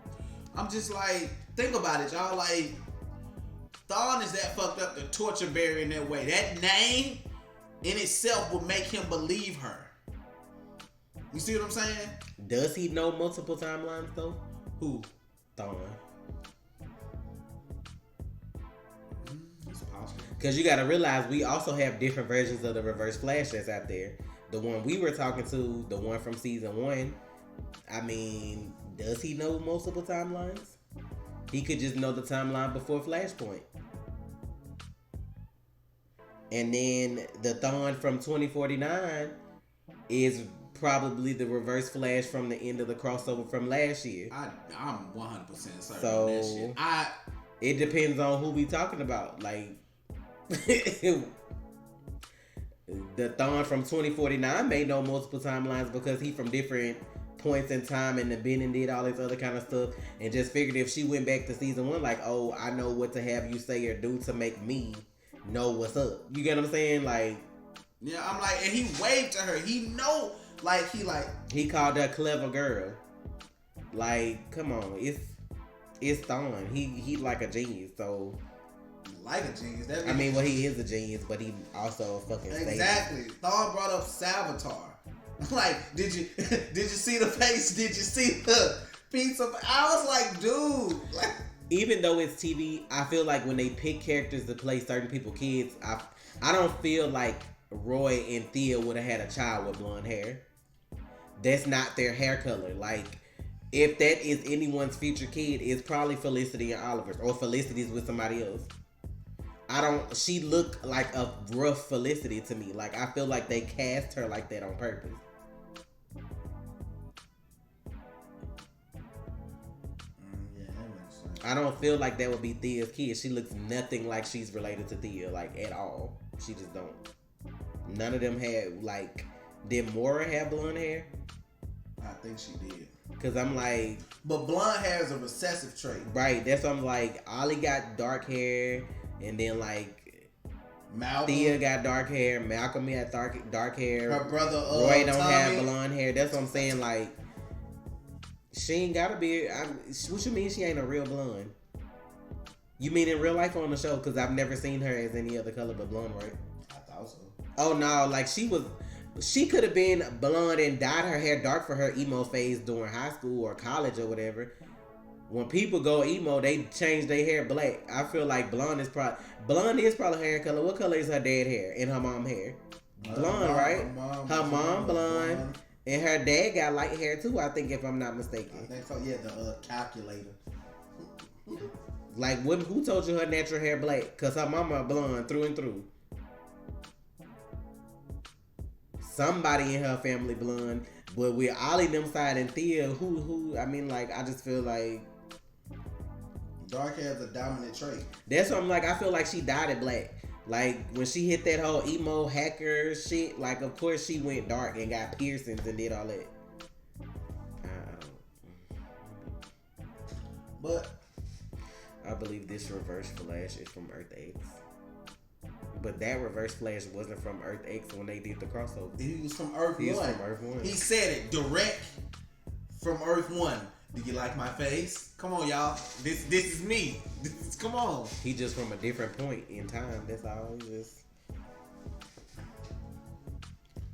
I'm just like, think about it, y'all. Like, Thawne is that fucked up to torture Barry in that way. That name in itself will make him believe her. You see what I'm saying? Does he know multiple timelines though? Who? Thawne. It's possible. Because you got to realize we also have different versions of the Reverse Flash that's out there. The one we were talking to, the one from season 1. I mean, does he know multiple timelines? He could just know the timeline before Flashpoint. And then the Thawne from 2049 is probably the Reverse Flash from the end of the crossover from last year. I'm 100% certain so, on that shit. It depends on who we talking about. Like the Thon from 2049 may know multiple timelines because he from different points in time and the Ben and did all this other kind of stuff and just figured if she went back to season 1, like, oh, I know what to have you say or do to make me know what's up. You get what I'm saying? Like, yeah, I'm like, and he waved to her. He know, like, he called her clever girl. Like, come on, it's Thon. He like a genius. So, like a genius. I mean, well, he is a genius, but he also a fucking exactly. Thon brought up Savitar. Like, did you see the face? Did you see the piece of? I was like, dude. Like, even though it's TV, I feel like when they pick characters to play certain people's kids, I don't feel like Roy and Thea would have had a child with blonde hair. That's not their hair color. Like, if that is anyone's future kid, it's probably Felicity and Oliver's, or Felicity's with somebody else. She looked like a rough Felicity to me. Like, I feel like they cast her like that on purpose. Yeah, that makes sense. I don't feel like that would be Thea's kid. She looks nothing like she's related to Thea, like, at all. She just don't. None of them had, like, did Mora have blonde hair? I think she did. Cause I'm like, but blonde hair is a recessive trait, right? That's what I'm like. Ollie got dark hair, and then like Malcolm. Thea got dark hair. Malcolm had dark hair. Her brother Roy don't Tommy. have blonde hair. That's what I'm saying. Like, she ain't got a beard. What you mean she ain't a real blonde? You mean in real life or on the show? Cause I've never seen her as any other color but blonde, right? I thought so. Oh no, like she could have been blonde and dyed her hair dark for her emo phase during high school or college or whatever. When people go emo, they change their hair black. I feel like blonde is probably her hair color. What color is her dad hair and her mom hair? Blonde, right? Her mom blonde. And her dad got light hair too, I think, if I'm not mistaken. I think so, yeah, the calculator. Like, who told you her natural hair black? Because her mama blonde through and through. Somebody in her family blonde, but with Ollie them side and Thea, who I mean, like, I just feel like dark hair is a dominant trait. That's what I'm like. I feel like she dyed it black. Like, when she hit that whole emo hacker shit, like, of course she went dark and got piercings and did all that. But I believe this reverse flash is from Earth X. But that reverse flash wasn't from Earth X when they did the crossover. He was from Earth 1. He was from Earth 1. He said it direct from Earth 1. Do you like my face? Come on, y'all. This is me. Come on. He just from a different point in time. That's all. He just.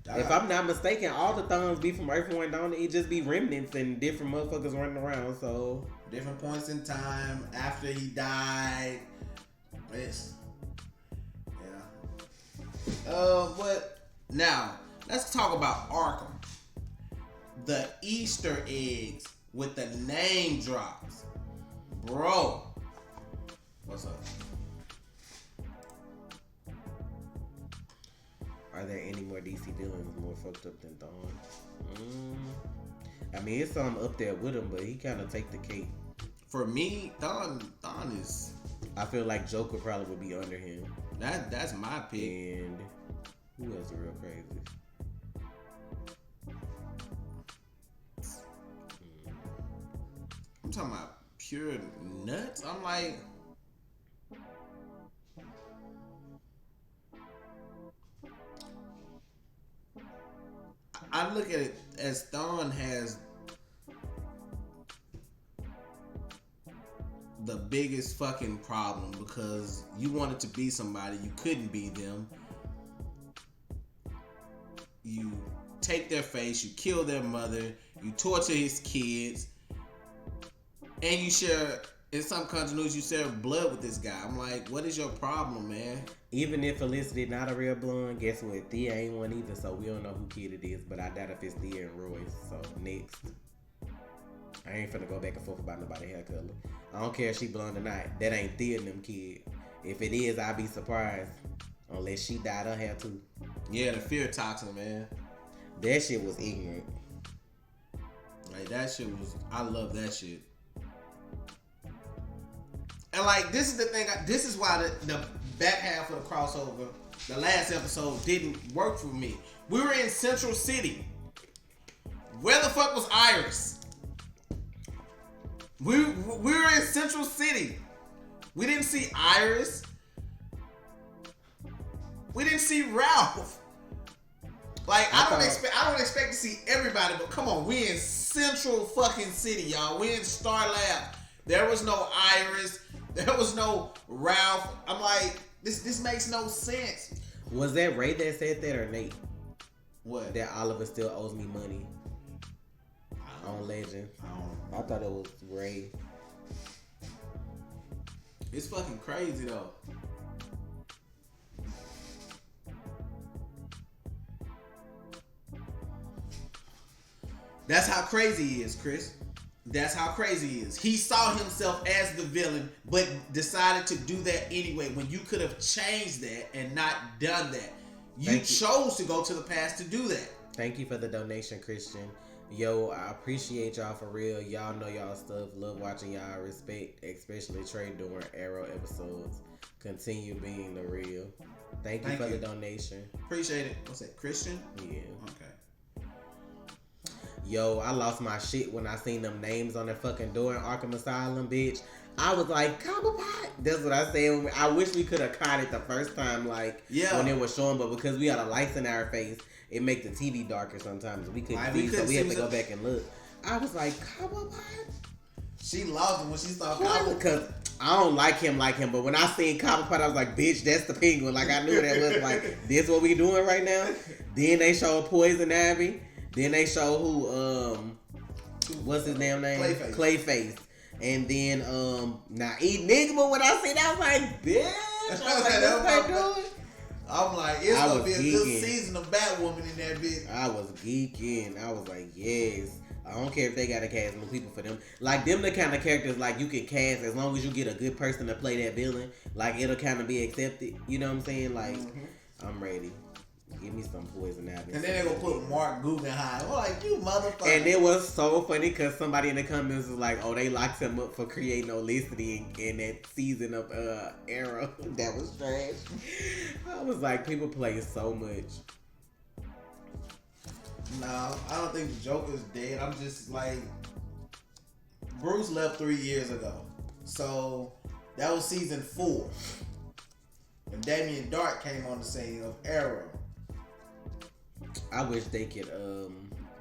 If I'm not mistaken, all the thumbs be from Earth 1, don't it? Just be remnants and different motherfuckers running around. So different points in time after he died. It's but now let's talk about Arkham. The Easter eggs with the name drops, bro. What's up? Are there any more DC villains more fucked up than Dawn? I mean, it's some up there with him, but he kind of take the cake. For me, Dawn is. I feel like Joker probably would be under him. That's my pick. And who else is real crazy? I'm talking about pure nuts. I'm like, I look at it as Thawne has the biggest fucking problem because you wanted to be somebody, you couldn't be them. You take their face, you kill their mother, you torture his kids, and you share, in some continuities, you share blood with this guy. I'm like, what is your problem, man? Even if Felicity not a real blonde, guess what? Thea ain't one either, so we don't know who kid it is, but I doubt if it's Thea and Roy. So next. I ain't finna go back and forth about nobody hair color. I don't care if she blonde or not. That ain't Thea and them kid. If it is, I'd be surprised. Unless she dyed her hair too. Yeah, the fear toxin, man. That shit was ignorant. Like, that shit was, I love that shit. And like, this is the thing. This is why the back half of the crossover, the last episode, didn't work for me. We were in Central City. Where the fuck was Iris? We were in Central City. We didn't see Iris. We didn't see Ralph. Like, I don't expect to see everybody, but come on, we in Central fucking City, y'all. We in Star Lab. There was no Iris. There was no Ralph. I'm like, this makes no sense. Was that Ray that said that or Nate? What? That Oliver still owes me money on Legend. I thought it was Ray. It's fucking crazy though. That's how crazy he is, Chris. That's how crazy he is. He saw himself as the villain, but decided to do that anyway when you could have changed that and not done that. You chose to go to the past to do that. Thank you for the donation, Christian. Yo, I appreciate y'all for real. Y'all know y'all stuff. Love watching y'all. Respect, especially Trey during Arrow episodes. Continue being the real. Thank you for the donation. Appreciate it. What's that, Christian? Yeah. Okay. Yo, I lost my shit when I seen them names on the fucking door in Arkham Asylum, bitch. I was like, Cobblepot. That's what I said. I wish we could have caught it the first time, like, when it was showing, but because we had a light in our face, it make the TV darker sometimes. We couldn't see, so we had to go back and look. I was like, Cobblepot? She lost it when she saw Cobblepot. Because I don't like him, but when I seen Cobblepot, I was like, bitch, that's the penguin. Like, I knew that was like, this what we doing right now? Then they showed Poison Ivy. Then they show what's his damn name? Clayface. And then, now Enigma, when I seen that, I was like, bitch. I was like, what they doing? I'm like, it's gonna be a good season of Batwoman in that bitch. I was geeking. I was like, yes. I don't care if they gotta cast new people for them. Like, them the kind of characters, like, you can cast as long as you get a good person to play that villain. Like, it'll kind of be accepted. You know what I'm saying? Like, I'm ready. Give me some Poison Ivy. And then they gonna put Mark Guggenheim. I'm like, you motherfucker. And it was so funny because somebody in the comments was like, oh, they locked him up for creating Olicity in that season of Arrow. That was trash. I was like, people play so much. No, I don't think the Joker's dead. I'm just like, Bruce left 3 years ago. So that was season 4. When Damien Dark came on the scene of Arrow. I wish they could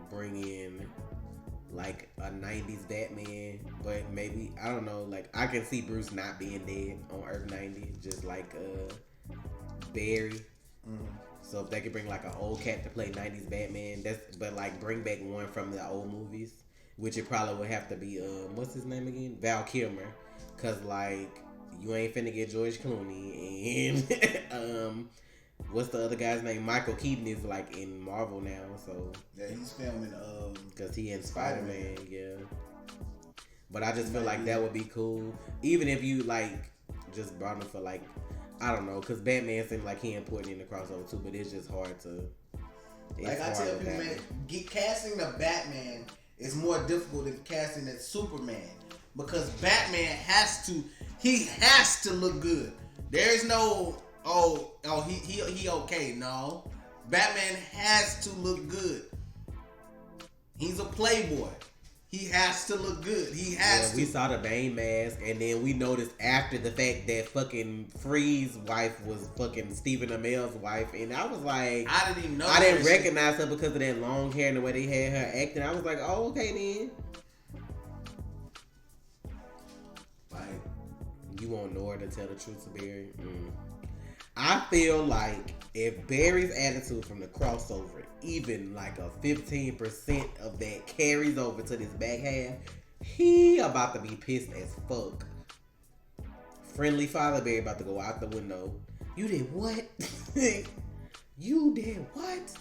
bring in like a 90s Batman, but maybe, I don't know, like I can see Bruce not being dead on Earth 90, just like Barry. So if they could bring like an old cat to play 90s Batman, but like bring back one from the old movies, which it probably would have to be what's his name again? Val Kilmer, cause like you ain't finna get George Clooney and what's the other guy's name? Michael Keaton is like in Marvel now, so yeah, he's filming cause he in Spider-Man, yeah. But I just feel like that would be cool, even if you like just brought him for like, I don't know, cause Batman seems like he important in the crossover too, but it's just hard to. Like I tell people, man, casting the Batman is more difficult than casting that Superman, because Batman has to look good. There's no he okay. No, Batman has to look good. He's a playboy. He has to look good. He has to. We saw the Bane mask, and then we noticed after the fact that fucking Freeze's wife was fucking Stephen Amell's wife, and I was like, I didn't even know. I didn't recognize her because of that long hair and the way they had her acting. I was like, oh, okay then. Like, you want Nora to tell the truth to Barry? I feel like if Barry's attitude from the crossover, even like a 15% of that carries over to this back half, he about to be pissed as fuck. Friendly Father Barry about to go out the window. You did what? You did what?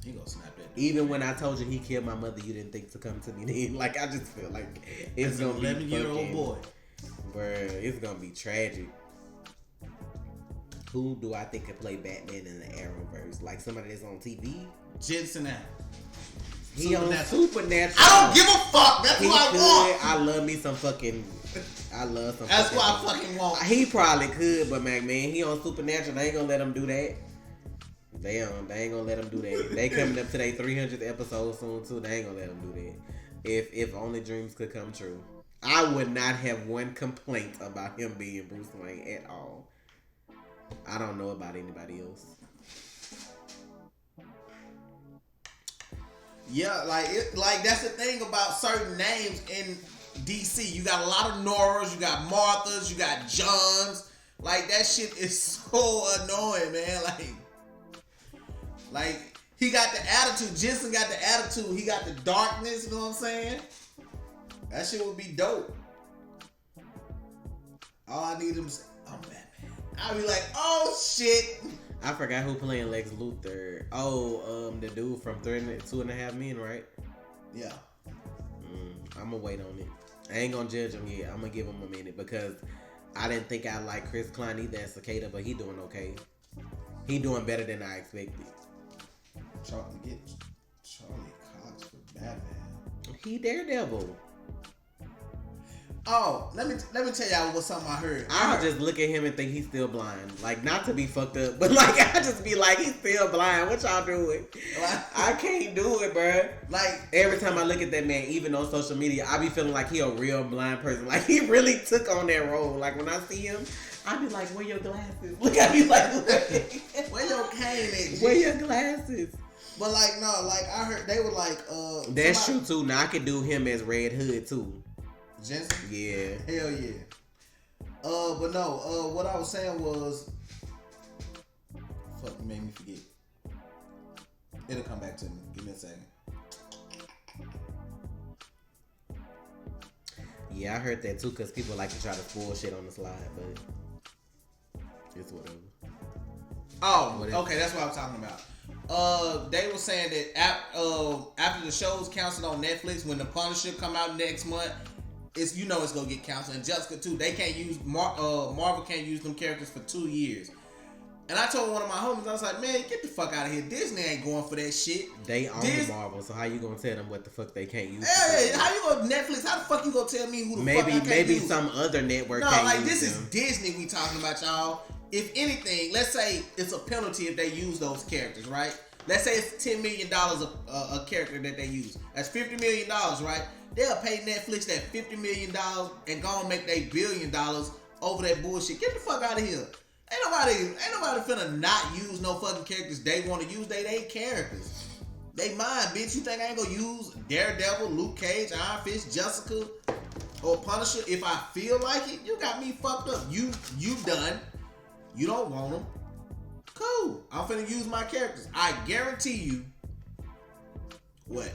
He gonna snap that. Even when I told you he killed my mother, you didn't think to come to me then. Like, I just feel like it's gonna be 11-year-old boy. Bruh, it's gonna be tragic. Who do I think could play Batman in the Arrowverse? Like somebody that's on TV? Jensen Ackles. He on Supernatural. I don't give a fuck. That's what I want. I love me some fucking I love some. That's what I fucking want. He probably could, but man, he on Supernatural. They ain't gonna let him do that. They ain't gonna let him do that. They coming up to their 300th episode soon too. They ain't gonna let him do that. If only dreams could come true, I would not have one complaint about him being Bruce Wayne at all. I don't know about anybody else. Yeah, like that's the thing about certain names in DC. You got a lot of Noras, you got Marthas, you got Johns. Like that shit is so annoying, man. Like he got the attitude. Jensen got the attitude. He got the darkness. You know what I'm saying? That shit would be dope. All I need him to say, "I'm Batman." I'll be like, "Oh shit." I forgot who playing Lex Luthor. Oh, the dude from 2.5 Men, right? Yeah. I'm gonna wait on it. I ain't gonna judge him yet. I'm gonna give him a minute because I didn't think I liked Chris Klein either as Cicada, but he doing okay. He doing better than I expected. Charlie Cox for Batman. He Daredevil. Oh, let me tell y'all what something I heard. I'll just look at him and think he's still blind. Like, not to be fucked up, but like I just be like, he's still blind. What y'all doing? I can't do it, bro. Like every time I look at that man, even on social media, I be feeling like he a real blind person. Like he really took on that role. Like when I see him, I be like, where your glasses? Look at me like, where your cane at? Where your glasses? But like no, like I heard they were like that's true too. Now I could do him as Red Hood too. Jensen? Yeah. Hell yeah. But no, what I was saying was fuck, you made me forget. It'll come back to me. Give me a second. Yeah, I heard that too because people like to try to spoil shit on the slide, but it's whatever. Oh, whatever. Okay, that's what I was talking about. They were saying that after the show's canceled on Netflix, when The Punisher come out next month, it's gonna get canceled. And Jessica too. They can't use Marvel can't use them characters for 2 years. And I told one of my homies, I was like, man, get the fuck out of here. Disney ain't going for that shit. They own Marvel, so how you gonna tell them what the fuck they can't use? Hey, how you gonna Netflix? How the fuck you gonna tell me who the fuck I can't maybe use? some other network. No, can't like use this them. is Disney we talking about, y'all. If anything, let's say it's a penalty if they use those characters, right? Let's say it's $10 million a character that they use. That's $50 million, right? They'll pay Netflix that $50 million and go and make $1 billion over that bullshit. Get the fuck out of here. Ain't nobody finna not use no fucking characters they want to use. They characters. They mine, bitch. You think I ain't gonna use Daredevil, Luke Cage, Iron Fist, Jessica, or Punisher if I feel like it? You got me fucked up. You done. You don't want them. Cool. I'm finna use my characters. I guarantee you. What?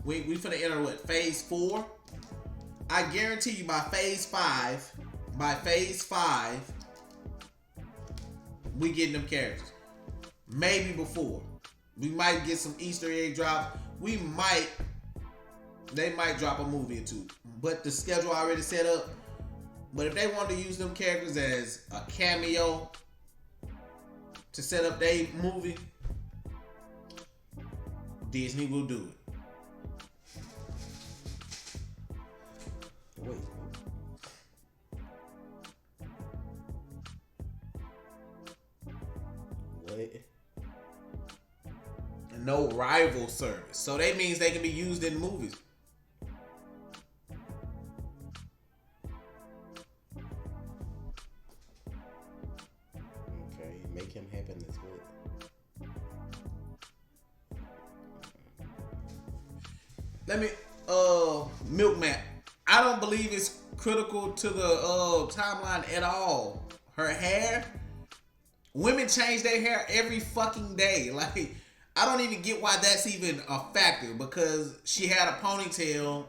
We finna enter what? Phase 4? I guarantee you by phase 5, we getting them characters. Maybe before. We might get some Easter egg drops. They might drop a movie or two. But the schedule already set up. But if they want to use them characters as a cameo to set up their movie, Disney will do it. Wait. What? No rival service. So that means they can be used in movies. Okay, make him happen this week. Let me Milkman. I don't believe it's critical to the timeline at all. Her hair, women change their hair every fucking day. Like, I don't even get why that's even a factor, because she had a ponytail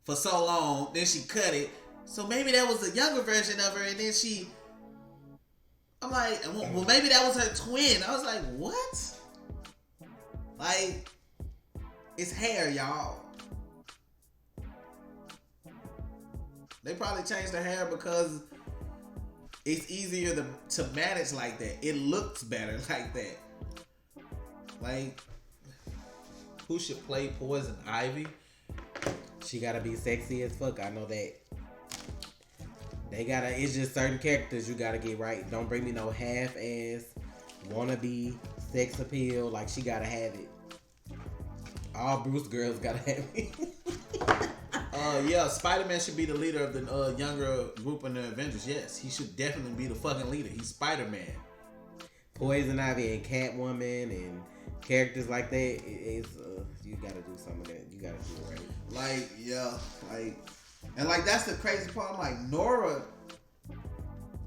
for so long, then she cut it. So maybe that was the younger version of her, and then I'm like, well, maybe that was her twin. I was like, what? Like, it's hair, y'all. They probably changed the hair because it's easier to manage like that. It looks better like that. Like, who should play Poison Ivy? She gotta be sexy as fuck. I know that. It's just certain characters you gotta get right. Don't bring me no half-ass, wannabe, sex appeal. Like, she gotta have it. All Bruce girls gotta have it. Yeah, Spider-Man should be the leader of the younger group in the Avengers. Yes, he should definitely be the fucking leader. He's Spider-Man. Poison Ivy and Catwoman and characters like that. It's you gotta do some of that. You gotta do it right. Like, yeah, like, and like that's the crazy part. I'm like, Nora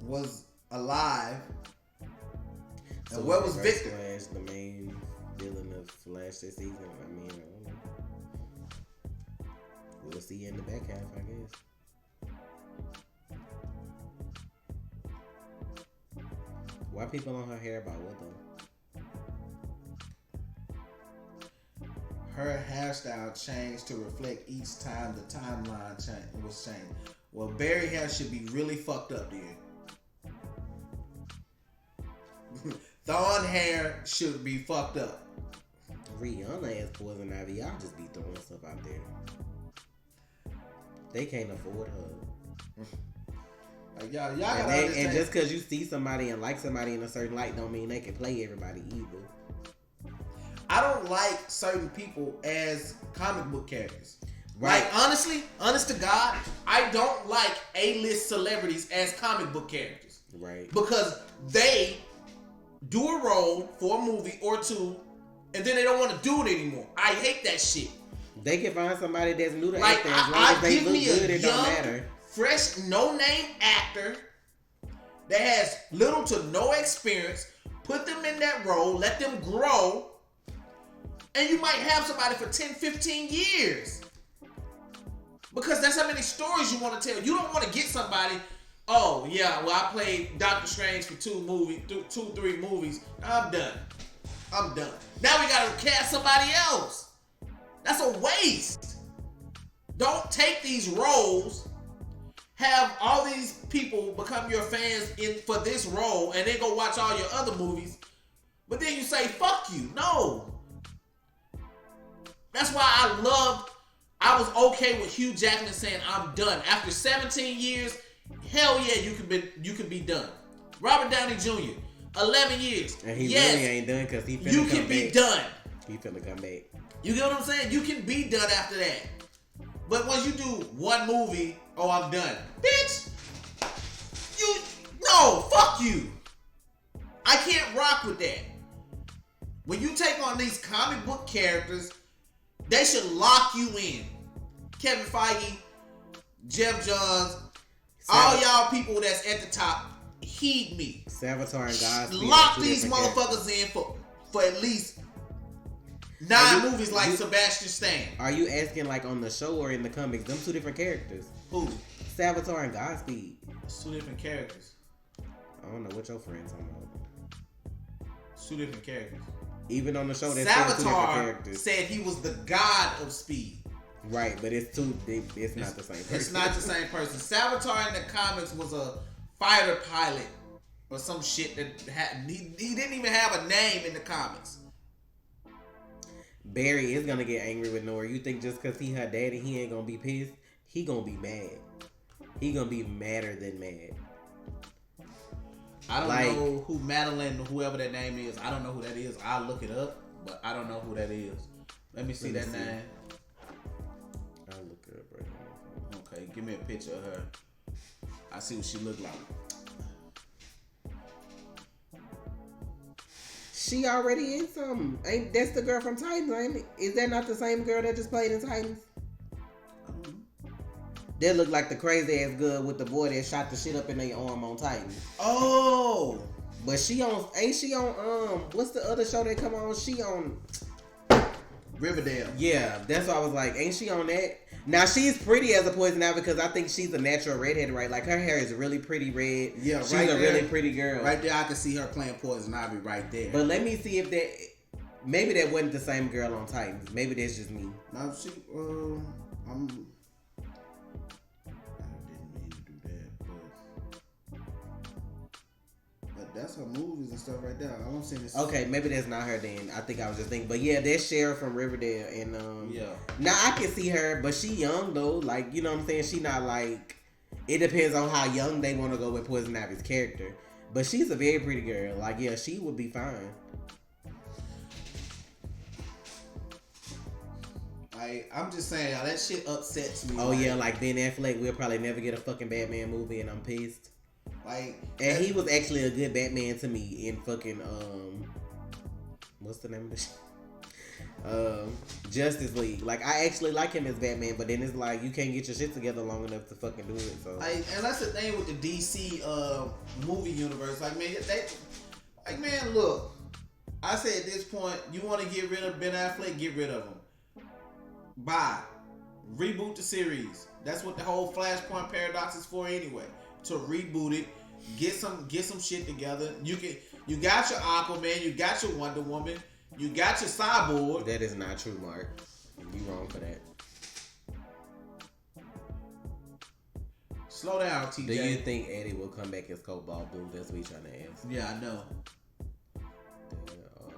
was alive. So And where was Reverse Victor? Flash, the main villain of Flash this season. I mean, I don't know. We'll see you in the back half, I guess. Why people on her hair about what though? Her hairstyle changed to reflect each time the timeline was changed. Well, Barry hair should be really fucked up then. Thawne hair should be fucked up. Rihanna as Poison Ivy, y'all just be throwing stuff out there. They can't afford her. Like, y'all gotta understand. And just because you see somebody and like somebody in a certain light don't mean they can play everybody either. I don't like certain people as comic book characters. Right. Like, honestly, honest to God, I don't like A-list celebrities as comic book characters. Right. Because they do a role for a movie or two, and then they don't want to do it anymore. I hate that shit. They can find somebody that's new to Like, acting as long as they give look me good, a it don't young, matter. fresh, no-name actor that has little to no experience. Put them in that role, let them grow, and you might have somebody for 10, 15 years. Because that's how many stories you want to tell. You don't want to get somebody, oh, yeah, well, I played Doctor Strange for 3 movies. I'm done. Now we got to cast somebody else. That's a waste. Don't take these roles, have all these people become your fans for this role, and then go watch all your other movies, but then you say, fuck you. No. That's why I was okay with Hugh Jackman saying, I'm done. After 17 years, hell yeah, you can be done. Robert Downey Jr., 11 years. And he really ain't done because he finna come back. You can be done. He finna come back. You get what I'm saying? You can be done after that. But once you do one movie, oh, I'm done. Bitch! No, fuck you. I can't rock with that. When you take on these comic book characters, they should lock you in. Kevin Feige, Jeff Johns, all y'all people that's at the top, heed me. Savitar and Godspeed. Lock these motherfuckers in for at least 9 movies like Sebastian Stan. Are you asking like on the show or in the comics? Them 2 different characters. Who? Savitar and Godspeed. It's 2 different characters. I don't know what your friends talking about. It's 2 different characters. Even on the show, there's 2 different Savitar characters. said he was the god of speed. Right, but it's not the same person. It's not the same person. Savitar in the comics was a fighter pilot or some shit that he didn't even have a name in the comics. Barry is gonna get angry with Nora. You think just because he her daddy, he ain't gonna be pissed? He gonna be mad. He gonna be madder than mad. I don't know who Madeline, whoever that name is. I don't know who that is. I'll look it up, but I don't know who that is. Let me see that name. I'll look it up right now. Okay, give me a picture of her. I see what she look like. She already in something. Ain't that's the girl from Titans, ain't it? Is that not the same girl that just played in Titans? That look like the crazy ass girl with the boy that shot the shit up in their arm on Titans. Oh! But ain't she on what's the other show that come on? She on Riverdale. Yeah, that's why I was like, ain't she on that? Now she's pretty as a Poison Ivy because I think she's a natural redhead, right? Like her hair is really pretty red. Yeah, she's right a there. really pretty girl. Right there, I can see her playing Poison Ivy right there. But let me see if maybe that wasn't the same girl on Titans. Maybe that's just me. No, she I didn't mean to do that, but that's her movies and stuff right there. I don't see this. Okay, maybe that's not her then. I think I was just thinking. But yeah, that's Cheryl from Riverdale. And yeah. Now I can see her, but she young though. Like, you know what I'm saying? She not like, It depends on how young they want to go with Poison Ivy's character. But she's a very pretty girl. Like, yeah, she would be fine. I'm just saying, y'all, that shit upsets me. Oh, yeah, like Ben Affleck, we'll probably never get a fucking Batman movie, and I'm pissed. And he was actually a good Batman to me in fucking, what's the name of the shit? Justice League. Like, I actually like him as Batman, but then it's like, you can't get your shit together long enough to fucking do it, so. And that's the thing with the DC, movie universe. Like, man, look. I say at this point, you want to get rid of Ben Affleck, get rid of him. Bye. Reboot the series. That's what the whole Flashpoint paradox is for anyway. To reboot it, get some shit together. You got your Aquaman, you got your Wonder Woman, you got your Cyborg. That is not true, Mark. You wrong for that. Slow down, TJ. Do you think Eddie will come back as Cobalt Blue? That's what he's trying to ask. Yeah, I know. There are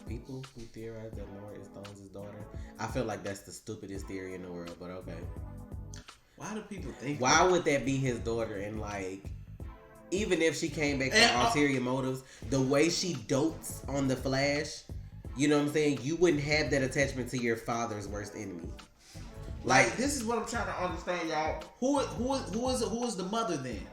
people who theorize that Laura is Stone's daughter. I feel like that's the stupidest theory in the world, but okay. Why do people think Why would that be his daughter? And like, even if she came back for ulterior motives, the way she dotes on the Flash, you know what I'm saying? You wouldn't have that attachment to your father's worst enemy. Like, this is what I'm trying to understand, y'all. Who is the mother then?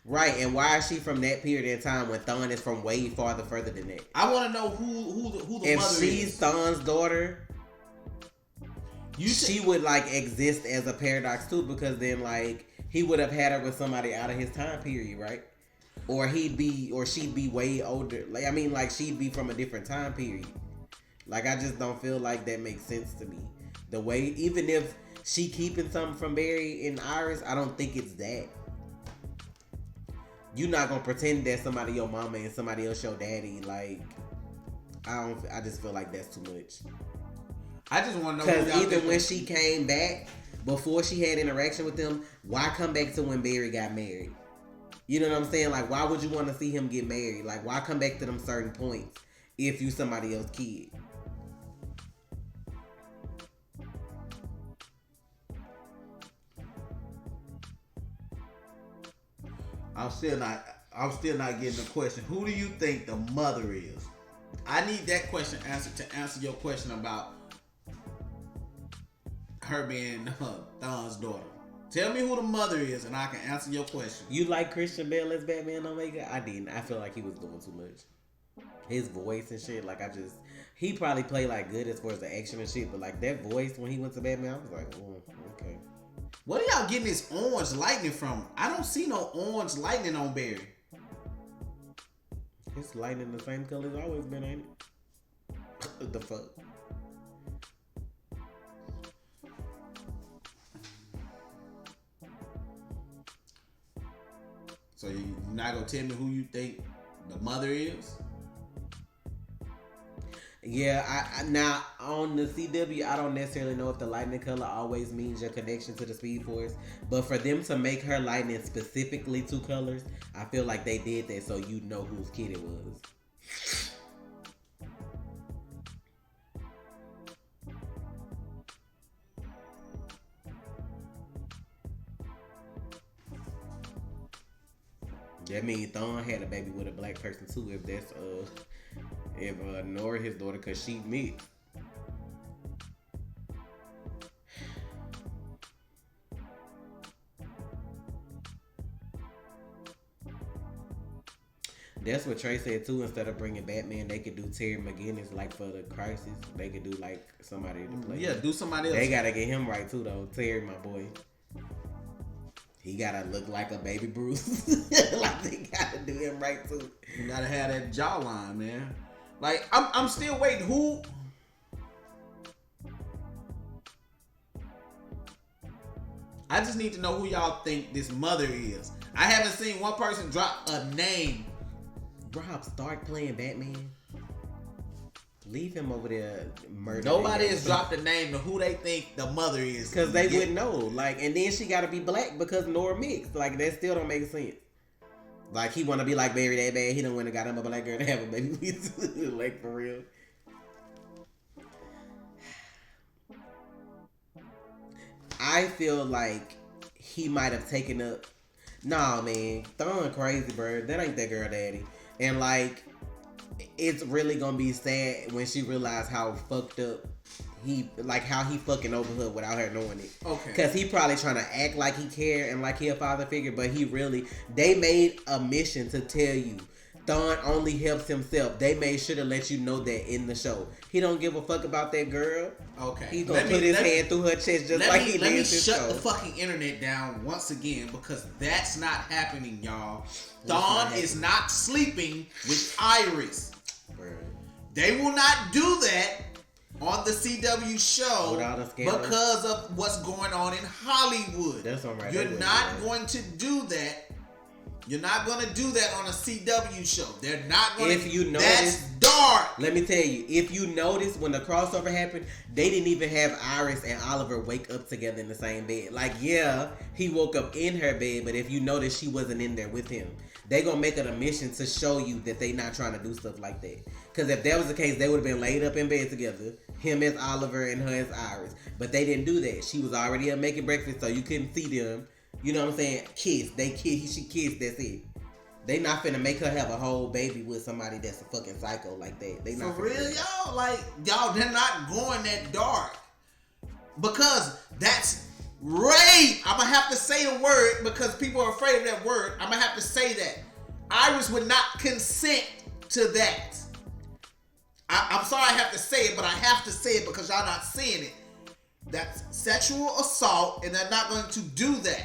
Right, and why is she from that period in time when Thawne is from way further than that? I want to know who the mother is. If she's Thawne's daughter, she would like exist as a paradox too, because then like he would have had her with somebody out of his time period, right? Or she'd be way older. Like, I mean, like she'd be from a different time period. Like, I just don't feel like that makes sense to me. The way, even if she keeping something from Barry and Iris, I don't think it's that. You're not gonna pretend that somebody your mama and somebody else your daddy. Like, I just feel like that's too much. I just want to know. Because even when she came back, before she had interaction with them, why come back to when Barry got married? You know what I'm saying? Like, why would you want to see him get married? Like, why come back to them certain points if you somebody else's kid? I'm still not getting the question. Who do you think the mother is? I need that question answered to answer your question about her being Thawne's daughter. Tell me who the mother is, and I can answer your question. You like Christian Bale as Batman Omega? I didn't. I feel like he was doing too much. His voice and shit, like he probably played like good as far as the action and shit, but like that voice when he went to Batman, I was like, oh, okay. What are y'all getting this orange lightning from? I don't see no orange lightning on Barry. His lightning the same color it's always been, ain't it? What the fuck? So you're not gonna tell me who you think the mother is? Yeah, I now on the CW, I don't necessarily know if the lightning color always means your connection to the Speed Force, but for them to make her lightning specifically 2 colors, I feel like they did that so you know whose kid it was. That means Thawne had a baby with a black person too. If that's if Nora his daughter, cause she mixed. That's what Trey said too. Instead of bringing Batman, they could do Terry McGinnis like for the Crisis. They could do like somebody to play. Yeah, do somebody else. They gotta get him right too though. Terry, my boy. He gotta look like a baby Bruce. Like they gotta do him right too. You gotta have that jawline, man. Like I'm still waiting. Who? I just need to know who y'all think this mother is. I haven't seen one person drop a name. Rob Stark playing Batman. Leave him over there murdering. Nobody has dropped a name to who they think the mother is. Because they wouldn't know. Like, and then she gotta be black because Nora mixed. Like, that still don't make sense. Like, he wanna be like Barry that bad. He don't wanna got him a black girl to have a baby with. Like, for real. I feel like he might have taken up. Nah, man, Thon crazy, bro. That ain't that girl daddy. And like, it's really gonna be sad when she realized how fucked up how he fucking over her without her knowing it. Okay. Cause he probably trying to act like he care and like he a father figure, but they made a mission to tell you Thon only helps himself. They made sure to let you know that in the show. He don't give a fuck about that girl. Okay. He gonna put his hand through her chest just like he did. Let me shut the fucking internet down once again, because that's not happening, y'all. Thon is not sleeping with Iris. Bro. They will not do that on the CW show because of what's going on in Hollywood. That's all right. You're not going to do that. You're not going to do that on a CW show. They're not going to. If you notice, that's dark. Let me tell you. If you notice, when the crossover happened, they didn't even have Iris and Oliver wake up together in the same bed. Like, yeah, he woke up in her bed, but if you notice, she wasn't in there with him. They gonna make it a mission to show you that they not trying to do stuff like that. Because if that was the case, they would have been laid up in bed together. Him as Oliver and her as Iris. But they didn't do that. She was already up making breakfast, so you couldn't see them. You know what I'm saying? Kiss. She kissed, that's it. They not finna make her have a whole baby with somebody that's a fucking psycho like that. They not for real, y'all? Like, y'all, they're not going that dark. Because that's rape. I'm gonna have to say the word because people are afraid of that word. I'm gonna have to say that. Iris would not consent to that. I'm sorry I have to say it, but I have to say it because y'all not seeing it. That's sexual assault, and they're not going to do that.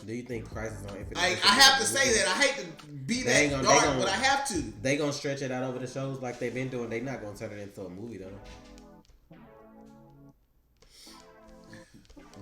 Do you think Crisis on Infinite? I have to say that. I hate to be that dark, but I have to. They gonna stretch it out over the shows like they've been doing. They not gonna turn it into a movie though.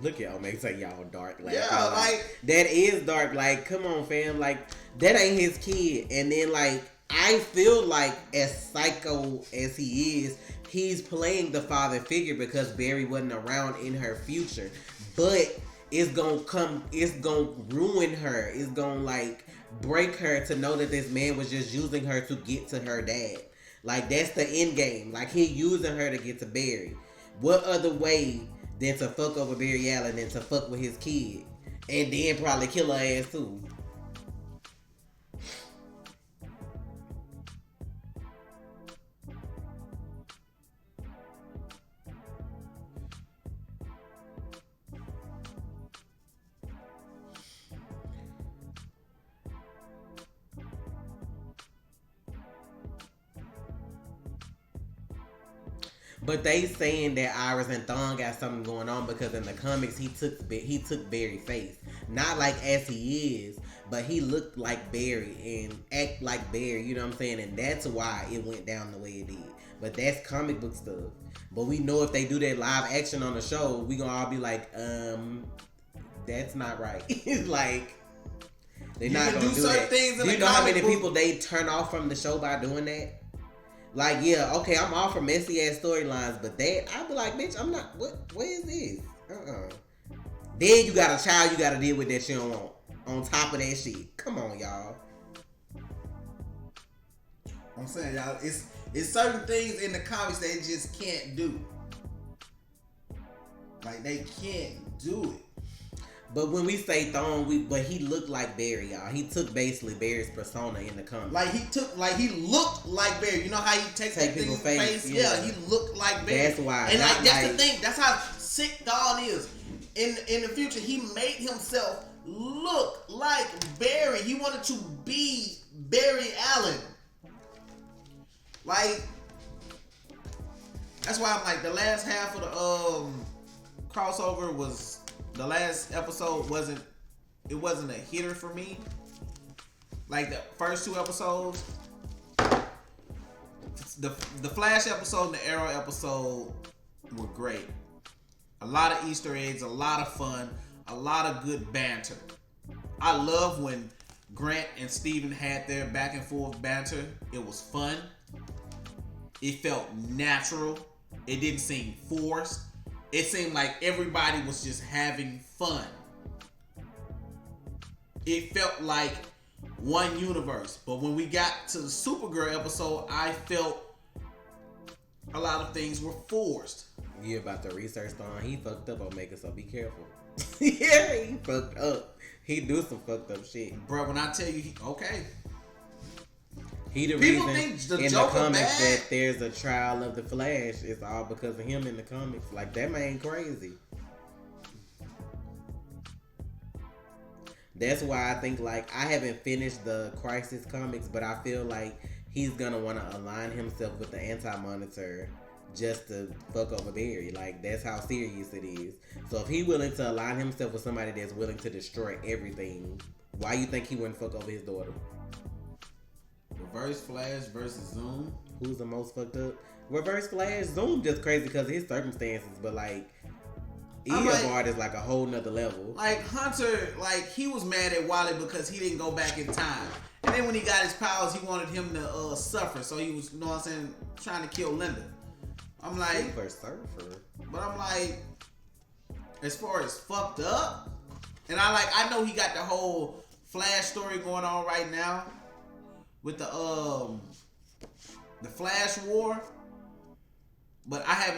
Look at Omega say y'all dark. Like, yeah, like that is dark. Like, come on, fam. Like, that ain't his kid. And then, like, I feel like as psycho as he is, he's playing the father figure because Barry wasn't around in her future. But it's gonna ruin her. It's gonna, like, break her to know that this man was just using her to get to her dad. Like, that's the end game. Like, he using her to get to Barry. What other way than to fuck over Barry Allen than to fuck with his kid? And then probably kill her ass too. But they saying that Iris and Thon got something going on because in the comics he took Barry's face, not like as he is, but he looked like Barry and act like Barry. You know what I'm saying? And that's why it went down the way it did. But that's comic book stuff. But we know if they do that live action on the show, we gonna all be like, that's not right. It's like they're not gonna do that. Do you know how many people they turn off from the show by doing that? Like, yeah, okay, I'm all for messy ass storylines, but that I'd be like, bitch, I'm not. What is this? Then you got a child you got to deal with that you don't want. On top of that shit, come on, y'all. I'm saying, y'all, it's certain things in the comics they just can't do. Like, they can't do it. But when we say Thon, but he looked like Barry, y'all. He took basically Barry's persona in the comics. He looked like Barry. You know how he takes people's face? Yeah, he looked like Barry. That's why. And that's the thing. That's how sick Thon is. In the future, he made himself look like Barry. He wanted to be Barry Allen. Like, that's why I'm like, the last half of the crossover was. The last episode wasn't a hitter for me. Like the first two episodes, the Flash episode and the Arrow episode were great. A lot of Easter eggs, a lot of fun, a lot of good banter. I love when Grant and Steven had their back and forth banter. It was fun. It felt natural. It didn't seem forced. It seemed like everybody was just having fun. It felt like one universe. But when we got to the Supergirl episode, I felt a lot of things were forced. You about to research on he fucked up Omega, so be careful. Yeah, he fucked up. He do some fucked up shit. Bro, when I tell you, okay. He the People reason think the in Joker the comics bad. that there's a trial of the Flash. It's all because of him in the comics. Like, that man crazy. That's why I think, like, I haven't finished the Crisis comics, but I feel like he's gonna want to align himself with the Anti-Monitor just to fuck over Barry. Like, that's how serious it is. So if he willing to align himself with somebody that's willing to destroy everything, why you think he wouldn't fuck over his daughter? Reverse Flash versus Zoom. Who's the most fucked up? Reverse Flash. Zoom just crazy because of his circumstances, but like Eobard is like a whole nother level. Like Hunter, like he was mad at Wally because he didn't go back in time. And then when he got his powers, he wanted him to suffer. So he was, you know what I'm saying, trying to kill Linda. I'm like, Super surfer. but I'm like, as far as fucked up, and I know he got the whole Flash story going on right now with the Flash War. But I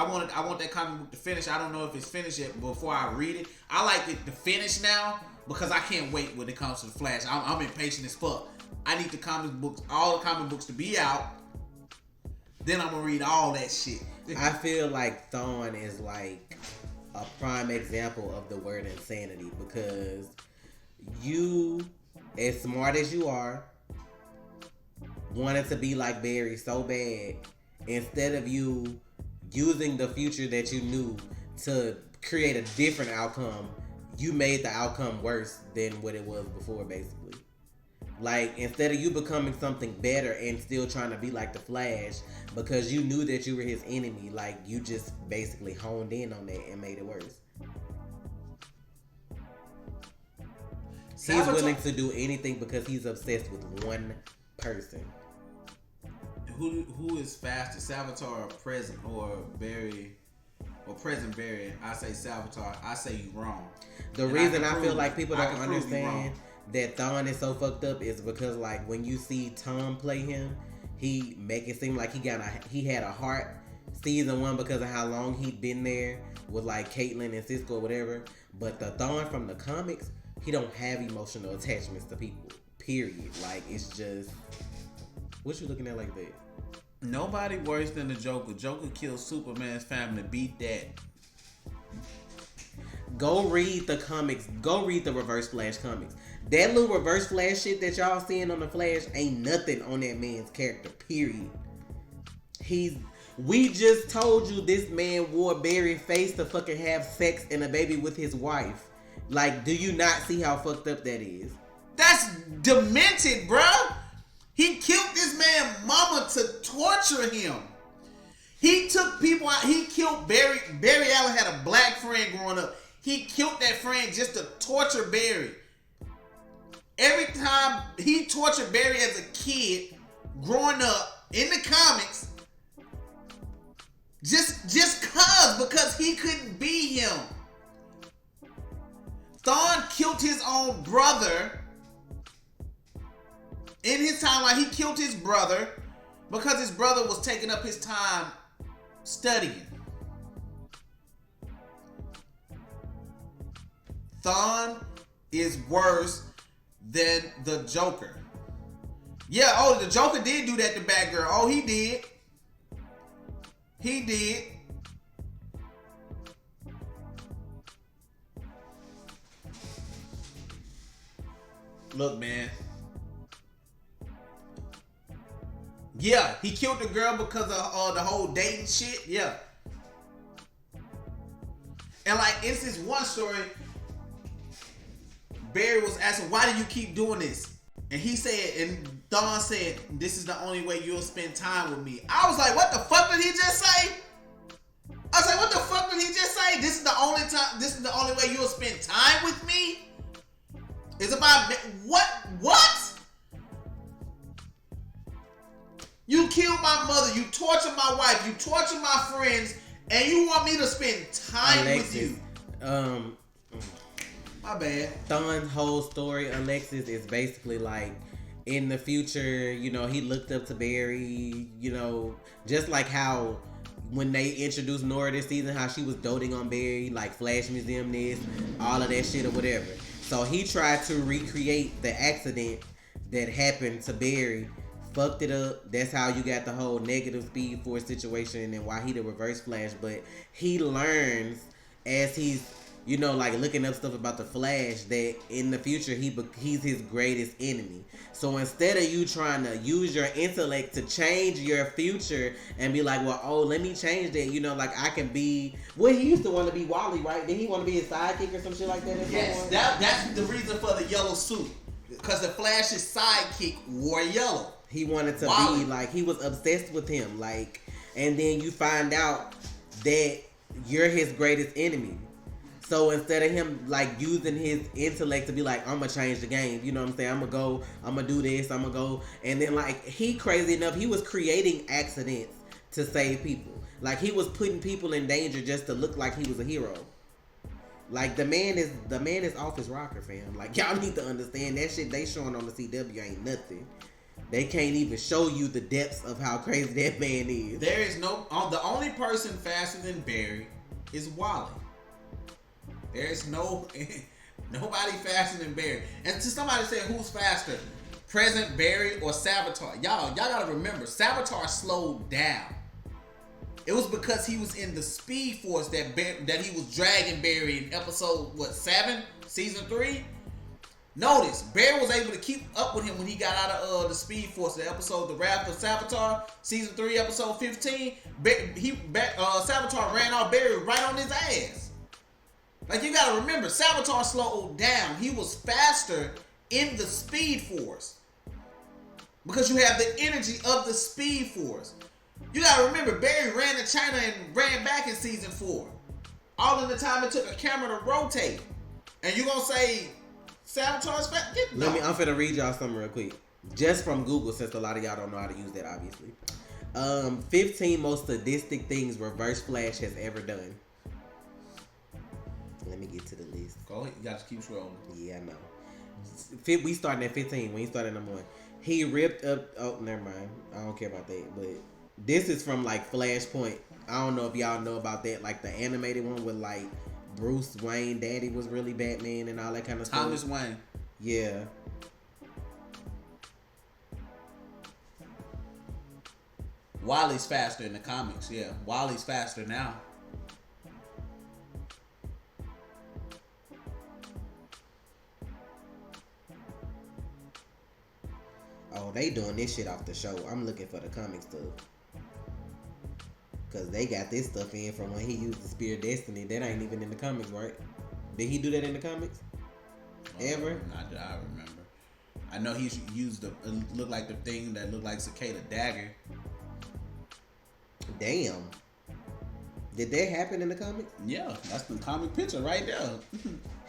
want that comic book to finish. I don't know if it's finished yet before I read it. I like it to finish now because I can't wait when it comes to the Flash. I'm impatient as fuck. I need all the comic books to be out. Then I'm gonna read all that shit. I feel like Thawne is like a prime example of the word insanity because you, as smart as you are, wanted to be like Barry so bad. Instead of you using the future that you knew to create a different outcome, you made the outcome worse than what it was before, basically. Like, instead of you becoming something better and still trying to be like the Flash because you knew that you were his enemy, like, you just basically honed in on that and made it worse. He's willing to do anything because he's obsessed with one person. Who is faster, Salvatore or Present or Barry or Present Barry? I say Salvatore. I say you wrong. The reason I feel like people don't understand that Thawne is so fucked up is because, like, when you see Tom play him, he make it seem like he had a heart season 1 because of how long he'd been there with like Caitlyn and Cisco or whatever. But the Thawne from the comics, he don't have emotional attachments to people. Period. Like, it's just, what you looking at like that? Nobody worse than the Joker. Joker killed Superman's family. Beat that. Go read the comics. Go read the Reverse Flash comics. That little Reverse Flash shit that y'all seeing on the Flash ain't nothing on that man's character. Period. We just told you this man wore Barry's face to fucking have sex and a baby with his wife. Like, do you not see how fucked up that is? That's demented, bruh. He killed this man's mama to torture him. He took people out. He killed Barry. Barry Allen had a black friend growing up. He killed that friend just to torture Barry. Every time he tortured Barry as a kid, growing up in the comics, because he couldn't be him. Thawne killed his own brother. In his timeline, he killed his brother because his brother was taking up his time studying. Thawne is worse than the Joker. Yeah, the Joker did do that to Batgirl. Oh, he did. He did. Look, man. Yeah, he killed the girl because of the whole dating shit. Yeah. And like, it's this one story. Barry was asking, why do you keep doing this? And he said, and Thawne said, this is the only way you'll spend time with me. I was like, what the fuck did he just say? I was like, what the fuck did he just say? This is the only way you'll spend time with me? It's about, what? You killed my mother, you tortured my wife, you tortured my friends, and you want me to spend time with you. My bad. Thawne's whole story, Alexis, is basically like, in the future, you know, he looked up to Barry, you know, just like how when they introduced Nora this season, how she was doting on Barry, like Flash Museum this, all of that shit or whatever. So he tried to recreate the accident that happened to Barry, fucked it up. That's how you got the whole negative Speed Force situation and why he the Reverse Flash. But he learns as he's, you know, like looking up stuff about the Flash, that in the future he's his greatest enemy. So instead of you trying to use your intellect to change your future and be like, well, oh, let me change that, you know, like I can be. Well, he used to want to be Wally, right? Did he want to be his sidekick or some shit like that? Yes, that's the reason for the yellow suit, because the Flash's sidekick wore yellow. He wanted to Wally. be like, he was obsessed with him, like, and then you find out that you're his greatest enemy. So instead of him like using his intellect to be like, I'm gonna change the game, you know what I'm saying? I'm gonna do this, I'm gonna go, and then like he crazy enough, he was creating accidents to save people. Like he was putting people in danger just to look like he was a hero. Like the man is off his rocker, fam. Like y'all need to understand that shit they showing on the CW ain't nothing. They can't even show you the depths of how crazy that man is. There is the only person faster than Barry is Wally. There's nobody faster than Barry. And to somebody say who's faster, present Barry or Savitar? Y'all gotta remember, Savitar slowed down. It was because he was in the Speed Force that he was dragging Barry in episode 7, season 3. Notice Barry was able to keep up with him when he got out of the Speed Force. The episode The Wrath of Savitar, season 3, episode 15. Savitar ran off Barry right on his ass. Like, you gotta remember, Savitar slowed down. He was faster in the Speed Force, because you have the energy of the Speed Force. You gotta remember, Barry ran to China and ran back in season 4. All in the time it took a camera to rotate. And you gonna say Savitar's fast? No. I'm finna read y'all something real quick. Just from Google, since a lot of y'all don't know how to use that, obviously. 15 most sadistic things Reverse Flash has ever done. Let me get to the list. Go ahead. You gotta keep scrolling. Yeah, I know. We starting at 15. We ain't starting number 1. He ripped up. Oh, never mind. I don't care about that. But this is from like Flashpoint. I don't know if y'all know about that. Like the animated one with like Bruce Wayne, Daddy was really Batman and all that kind of stuff. Thomas Wayne. Yeah. Wally's faster in the comics. Yeah, Wally's faster now. Oh, they doing this shit off the show. I'm looking for the comic stuff. Cause they got this stuff in from when he used the Spear of Destiny. That ain't even in the comics, right? Did he do that in the comics? Ever? Not that I remember. I know he used look like the thing that looked like Cicada dagger. Damn. Did that happen in the comics? Yeah, that's the comic picture right there.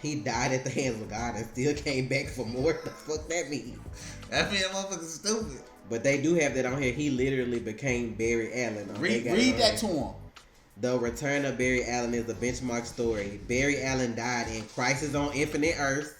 He died at the hands of God and still came back for more. What the fuck that mean? That mean motherfucker's stupid. But they do have that on here. He literally became Barry Allen. Read that to him. The Return of Barry Allen is a benchmark story. Barry Allen died in Crisis on Infinite Earths,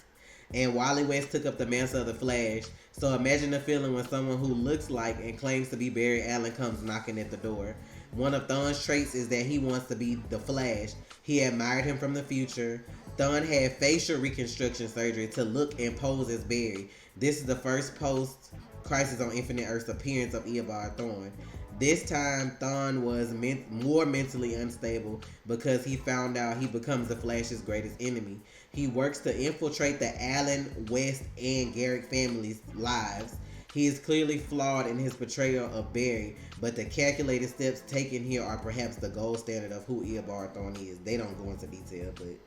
and Wally West took up the mantle of the Flash. So imagine the feeling when someone who looks like and claims to be Barry Allen comes knocking at the door. One of Thawne's traits is that he wants to be the Flash. He admired him from the future. Thawne had facial reconstruction surgery to look and pose as Barry. This is the first post-Crisis on Infinite Earths appearance of Eobard Thawne. This time, Thawne was more mentally unstable because he found out he becomes the Flash's greatest enemy. He works to infiltrate the Allen, West, and Garrick families' lives. He is clearly flawed in his portrayal of Barry, but the calculated steps taken here are perhaps the gold standard of who Eobard Thawne is. They don't go into detail, but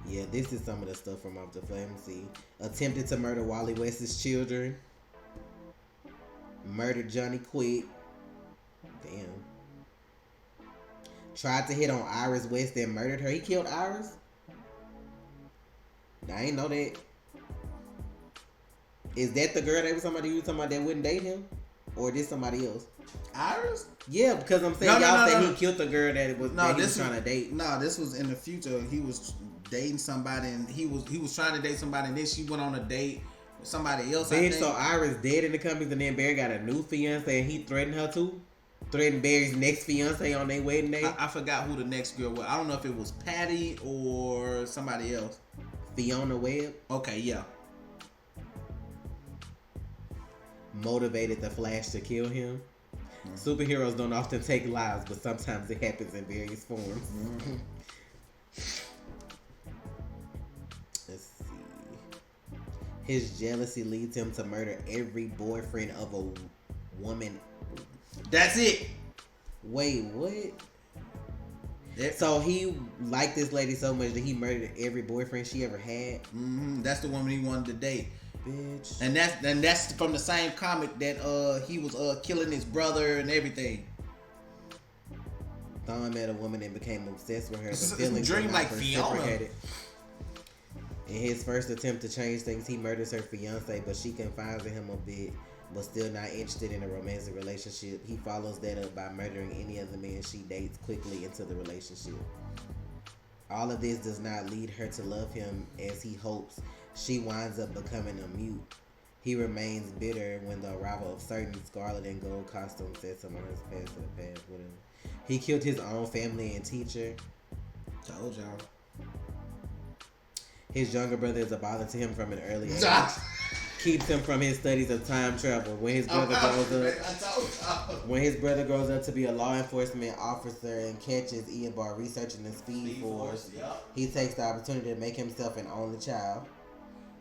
yeah, this is some of the stuff from off the film. See, attempted to murder Wally West's children. Murdered Johnny Quick. Damn. Tried to hit on Iris West and murdered her. He killed Iris? I ain't know that. Is that the girl that was talking about that wouldn't date him? Or is this somebody else? Iris? Yeah, because I'm saying y'all said he killed the girl that was trying to date. No, this was in the future. He was dating somebody and he was trying to date somebody and then she went on a date with somebody else. Then so Iris dead in the comics and then Barry got a new fiance and he threatened her too? threatened Barry's next fiance on their wedding day. I forgot who the next girl was. I don't know if it was Patty or somebody else. Fiona Webb Okay, yeah. motivated the Flash to kill him. Superheroes don't often take lives, but sometimes it happens in various forms. Let's see. His jealousy leads him to murder every boyfriend of a woman. That's it. Wait, what? So he liked this lady so much that he murdered every boyfriend she ever had. That's the woman he wanted to date. Bitch. And that's from the same comic that he was killing his brother and everything. Thawne met a woman and became obsessed with her. It's The a feelings dream were not like Fiona. reciprocated. In his first attempt to change things, he murders her fiance, but she confides in him a bit, but still not interested in a romantic relationship. He follows that up by murdering any other man she dates quickly into the relationship. All of this does not lead her to love him as he hopes. She winds up becoming a mute. He remains bitter when the arrival of certain scarlet and gold costumes sets him on his path to the past. Whatever. He killed his own family and teacher. Told y'all. His younger brother is a bother to him from an early age. Keeps him from his studies of time travel. When his brother grows up to be a law enforcement officer and catches Ian Barr researching the Speed Force, he takes the opportunity to make himself an only child.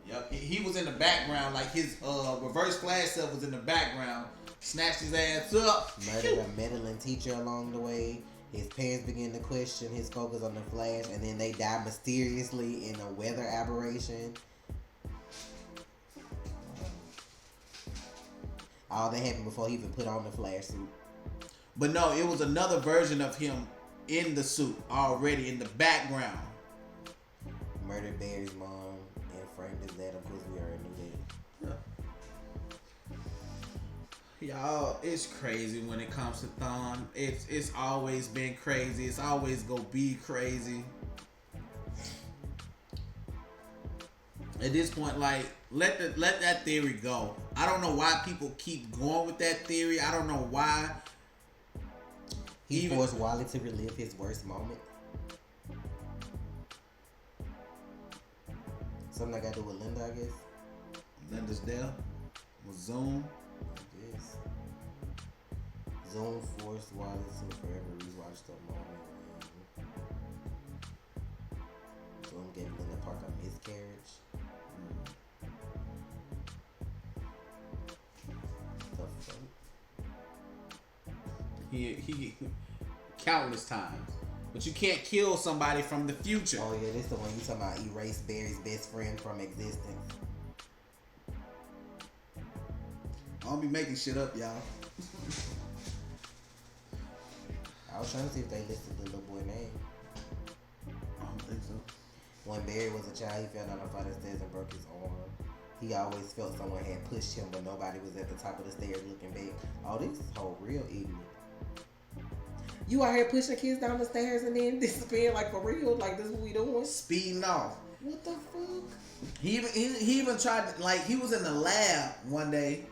Yep, he was in the background, like his Reverse Flash self was in the background. Snatched his ass up. Murdered a meddling teacher along the way. His parents begin to question his focus on the Flash, and then they die mysteriously in a weather aberration. All that happened before he even put on the Flash suit. But no, it was another version of him in the suit already in the background. Murdered Barry's mom and framed his dad. Of course, we already knew that. Y'all, it's crazy when it comes to Thawne. It's always been crazy. It's always gonna be crazy. At this point, like, let that theory go. I don't know why people keep going with that theory. I don't know why. He forced Wally to relive his worst moment. Something I got to do with Linda, I guess. Linda's death with Zoom. Yes. Zoom forced Wally to forever rewatch the moment when Zoom gave Linda Park a miscarriage. The fuck? He countless times. But you can't kill somebody from the future. Oh yeah, this the one you talking about. Erase Barry's best friend from existence. I don't be making shit up, y'all. I was trying to see if they listed the little boy name. I don't think so. When Barry was a child, he fell down a flight of stairs and broke his arm. He always felt someone had pushed him, but nobody was at the top of the stairs looking back. Oh, this whole real ignorant. You out here pushing kids down the stairs and then disappearing like for real? Like this is what we doing? Speeding off. What the fuck? He even tried to, like, he was in the lab one day.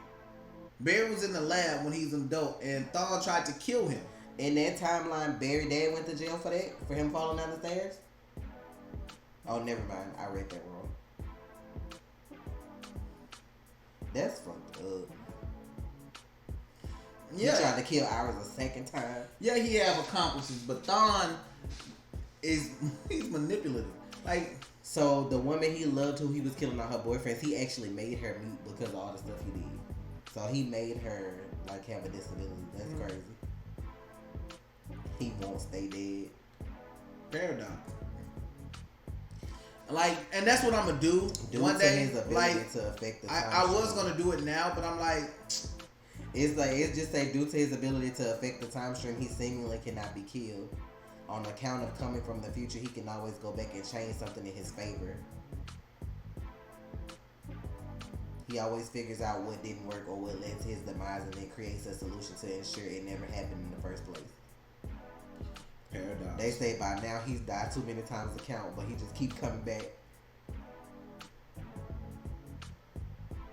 Barry was in the lab when he was an adult, and Thawne tried to kill him. In that timeline, Barry dad went to jail for that? For him falling down the stairs? Oh, never mind. I read that wrong. That's fucked up. Yeah. He tried to kill Iris a second time. Yeah, he have accomplices, but Thawne he's manipulative. Like, so the woman he loved, who he was killing all her boyfriends, he actually made her mute because of all the stuff he did. So he made her like have a disability. That's crazy. He won't stay dead. paradox. Like, and that's what I'm gonna do one day. Like, to affect the I was gonna do it now, but I'm like, it's just say due to his ability to affect the time stream, he seemingly cannot be killed. On account of coming from the future, he can always go back and change something in his favor. He always figures out what didn't work or what led to his demise, and then creates a solution to ensure it never happened in the first place. paradox. They say by now he's died too many times to count, but he just keep coming back.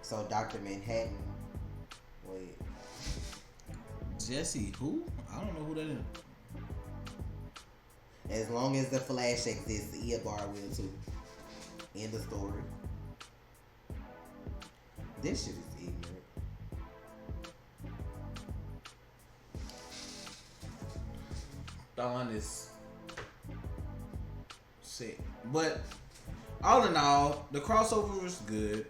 So Dr. Manhattan, wait, Jesse, who? I don't know who that is. As long as the Flash exists, Eobard will too. End of story. This shit is ignorant. Dawn is sick. But all in all, the crossover was good.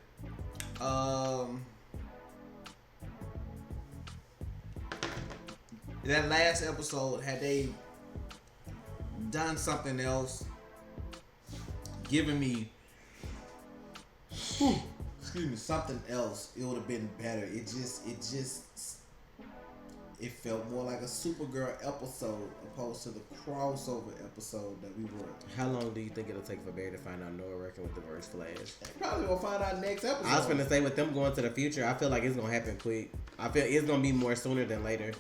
That last episode, had they done something else, given me something else, it would have been better. It felt more like a Supergirl episode opposed to the crossover episode that we were. How long do you think it'll take for Barry to find out Noah working with the Reverse Flash? Probably gonna find out next episode. I was gonna say, with them going to the future, I feel like it's gonna happen quick. I feel it's gonna be more sooner than later.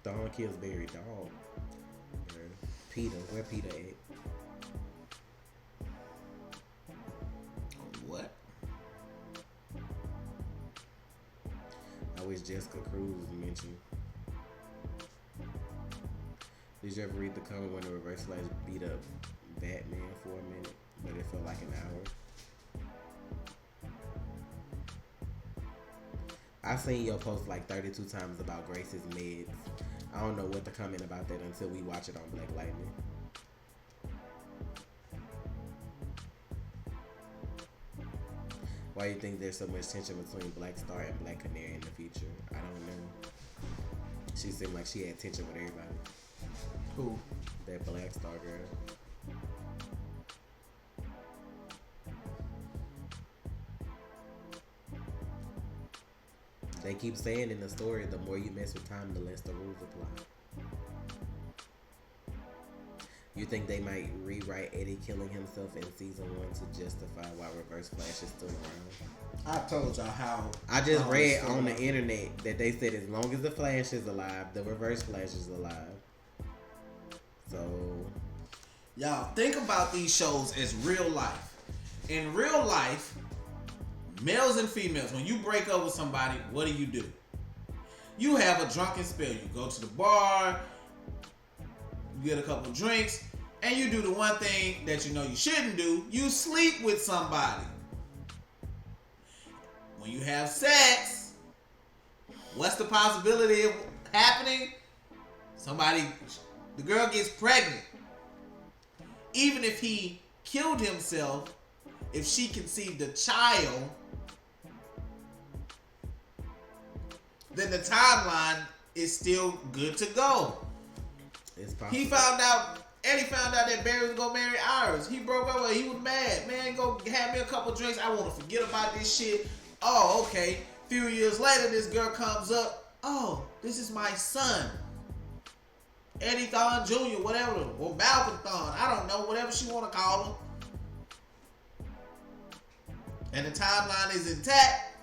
Dawn kills Barry, dog. Peter, where Peter at? What? I wish Jessica Cruz was mentioned. Did you ever read the comic when the Reverse Flash beat up Batman for a minute, but it felt like an hour? I've seen your post like 32 times about Grace's meds. I don't know what to comment about that until we watch it on BlackLightning. Why do you think there's so much tension between Black Star and Black Canary in the future? I don't know. She seemed like she had tension with everybody. Who? That Black Star girl. They keep saying in the story, the more you mess with time, the less the rules apply. You think they might rewrite Eddie killing himself in season 1 to justify why Reverse Flash is still around? I told y'all how. I just read on the internet that they said as long as the Flash is alive, the Reverse Flash is alive. So, y'all think about these shows as real life. In real life, males and females, when you break up with somebody, what do? You have a drunken spell. You go to the bar, you get a couple drinks, and you do the one thing that you know you shouldn't do. You sleep with somebody. When you have sex, what's the possibility of happening? The girl gets pregnant. Even if he killed himself, if she conceived a child, then the timeline is still good to go. it's possible. Eddie found out that Barry was gonna marry Iris. He broke up with her. He was mad. Man, go have me a couple drinks. I want to forget about this shit. Oh, okay. A few years later, this girl comes up. Oh, this is my son. Eddie Thawne Jr., whatever. Or Malcolm Thawne. I don't know. Whatever she want to call him. And the timeline is intact.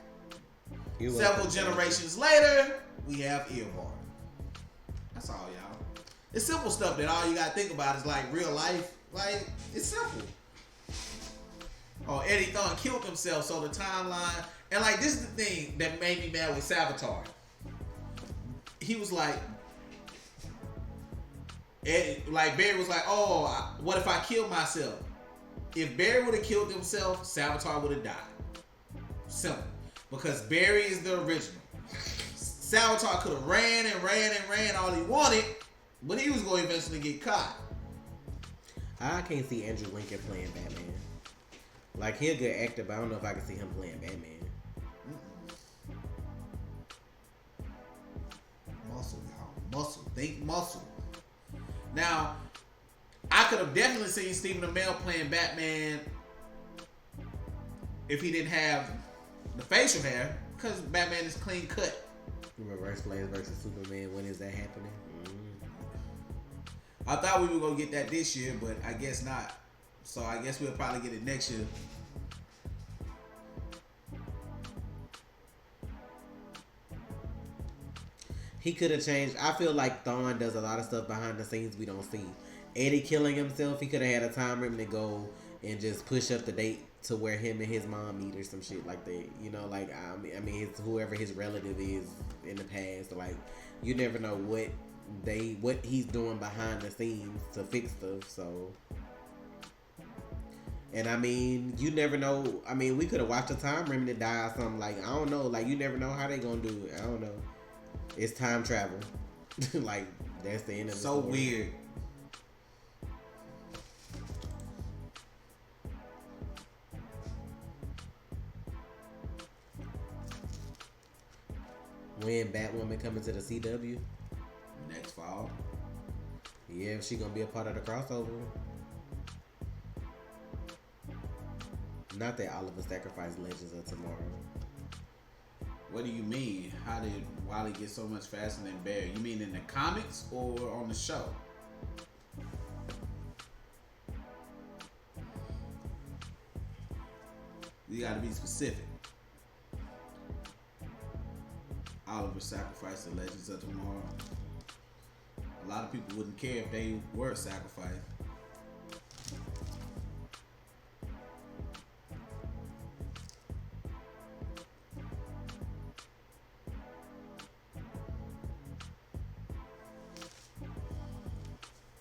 Several generations later, we have Eobard. That's all, y'all. It's simple stuff that all you gotta think about is like real life. Like, it's simple. Oh, Eddie Thawne killed himself, so the timeline. And like, this is the thing that made me mad with Savitar. He was like, Barry was like, oh, what if I killed myself? If Barry would have killed himself, Savitar would have died. Simple. Because Barry is the original. Savitar could have ran all he wanted, but he was going to eventually get caught. I can't see Andrew Lincoln playing Batman. Like, he's a good actor, but I don't know if I can see him playing Batman. Muscle, y'all. Muscle. Think muscle. Now, I could have definitely seen Stephen Amell playing Batman if he didn't have the facial hair, because Batman is clean cut. Reverse Flash versus Superman, when is that happening? I thought we were going to get that this year, but I guess not. So I guess we'll probably get it next year. He could have changed. I feel like Thawne does a lot of stuff behind the scenes we don't see. Eddie killing himself, he could have had a time limit to go and just push up the date to where him and his mom meet or some shit like that. You know, like I mean, it's whoever his relative is in the past. Like, you never know what he's doing behind the scenes to fix stuff. So, and I mean, you never know. I mean, we could have watched a time remedy die or something. Like, I don't know. Like, you never know how they gonna do it. I don't know. It's time travel. Like, that's the end of the So story. weird. When Batwoman coming to the CW? Next fall. Yeah, she gonna be a part of the crossover. Not that Oliver sacrificed Legends of Tomorrow. What do you mean? How did Wally get so much faster than Barry? You mean in the comics or on the show? You gotta be specific. Oliver sacrificed the Legends of Tomorrow. A lot of people wouldn't care if they were sacrificed.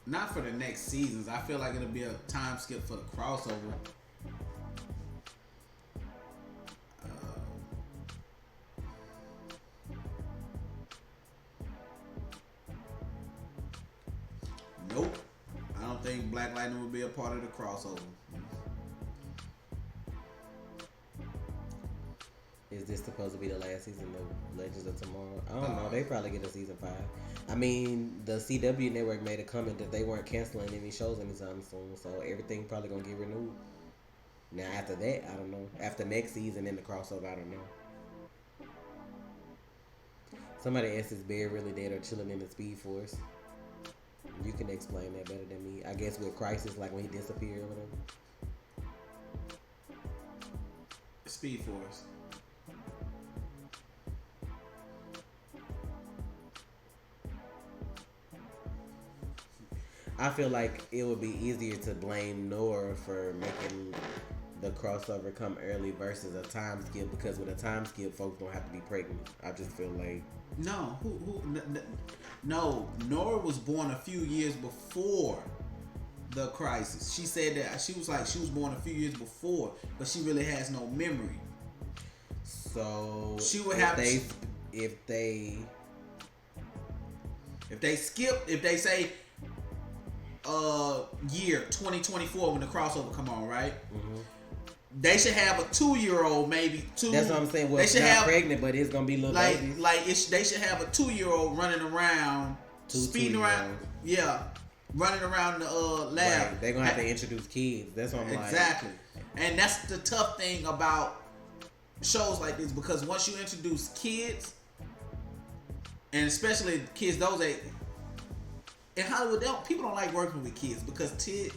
Not for the next seasons. I feel like it'll be a time skip for the crossover. Nope. I don't think BlackLightning will be a part of the crossover. Is this supposed to be the last season of Legends of Tomorrow? I don't know. They probably get a season 5. I mean, the CW network made a comment that they weren't canceling any shows anytime soon, so everything probably gonna get renewed. Now after that, I don't know. After next season in the crossover, I don't know. Somebody asked, is Bear really dead or chilling in the Speed Force? You can explain that better than me. I guess with Crisis, like when he disappeared or whatever. Speed Force. I feel like it would be easier to blame Nora for making the crossover come early versus a time skip, because with a time skip, folks don't have to be pregnant. I just feel like No, no. Nora was born a few years before the crisis. She said that she was born a few years before, but she really has no memory. so. She would if have they if they say year 2024 when the crossover come on, right? Mm-hmm. They should have a 2-year-old, maybe two. That's what I'm saying. Well, they it's should not have pregnant, but it's gonna be little babies. They should have a 2-year-old running around, speeding around. Yeah, running around the lab. Right. They're gonna have to introduce kids. That's what I'm like. Exactly. And that's the tough thing about shows like this, because once you introduce kids, and especially kids those age, in Hollywood, people don't like working with kids because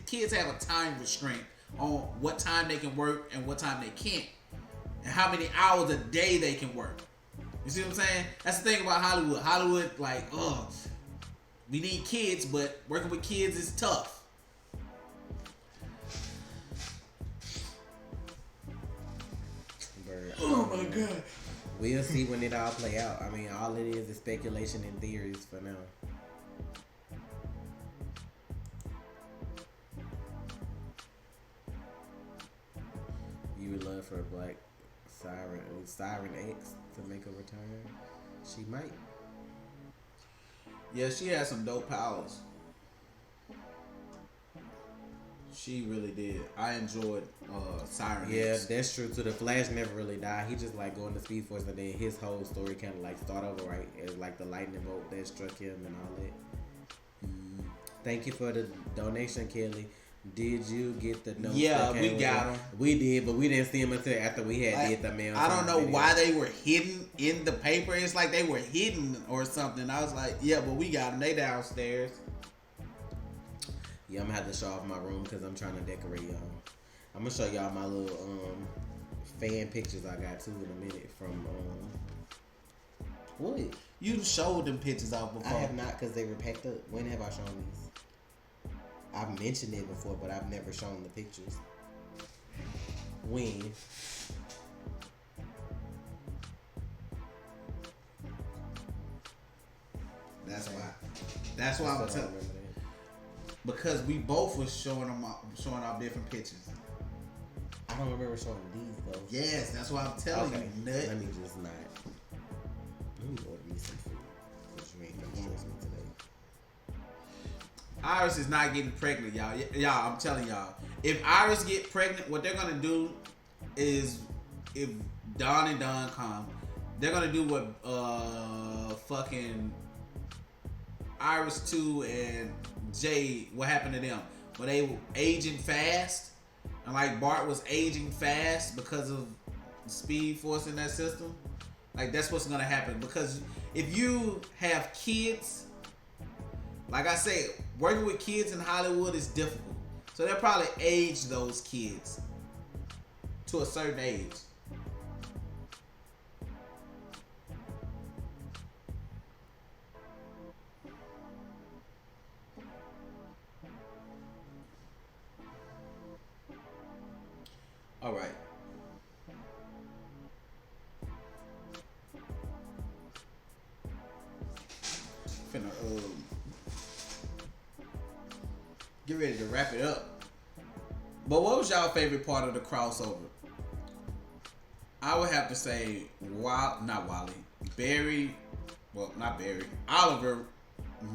kids have a time restraint on what time they can work and what time they can't, and how many hours a day they can work. You see what I'm saying? That's the thing about Hollywood. Hollywood, like, we need kids, but working with kids is tough. Oh my God. We'll see when it all play out. I mean, all it is speculation and theories for now. You would love for a Black Siren X to make a return. She might. Yeah, she has some dope powers. She really did. I enjoyed Siren Yeah, X. that's true too. The Flash never really died. He just like going to Speed Force, and then his whole story kind of like start over, right? As like the lightning bolt that struck him and all that. Thank you for the donation, Kelly. Did you get the notes? Yeah, we got them. We did, but we didn't see them until after we had did the mail. I don't know why they were hidden in the paper. It's like they were hidden or something. I was like, yeah, but we got them. They downstairs. Yeah, I'm gonna have to show off my room because I'm trying to decorate y'all. I'm gonna show y'all my little fan pictures I got too in a minute from what? You showed them pictures out before. I have not, because they were packed up. When have I shown these? I've mentioned it before, but I've never shown the pictures. When? That's why I'm I don't telling. remember that. Because we both was showing off different pictures. I don't remember showing these though. Yes, that's why I'm telling Okay, you, nut. let me just not. Let me order me some food. Cause you ain't gonna stress me today. Iris is not getting pregnant, y'all. Y'all, I'm telling y'all. If Iris get pregnant, what they're gonna do is, if Dawn and Don come, they're gonna do what fucking Iris 2 and Jay, what happened to them? When they were aging fast, and like Bart was aging fast because of the speed force in that system. Like that's what's gonna happen. Because if you have kids, like I said, working with kids in Hollywood is difficult. So they'll probably age those kids to a certain age. All right. Finna get ready to wrap it up. But what was y'all favorite part of the crossover? I would have to say, not Wally, Barry. Well, not Barry. Oliver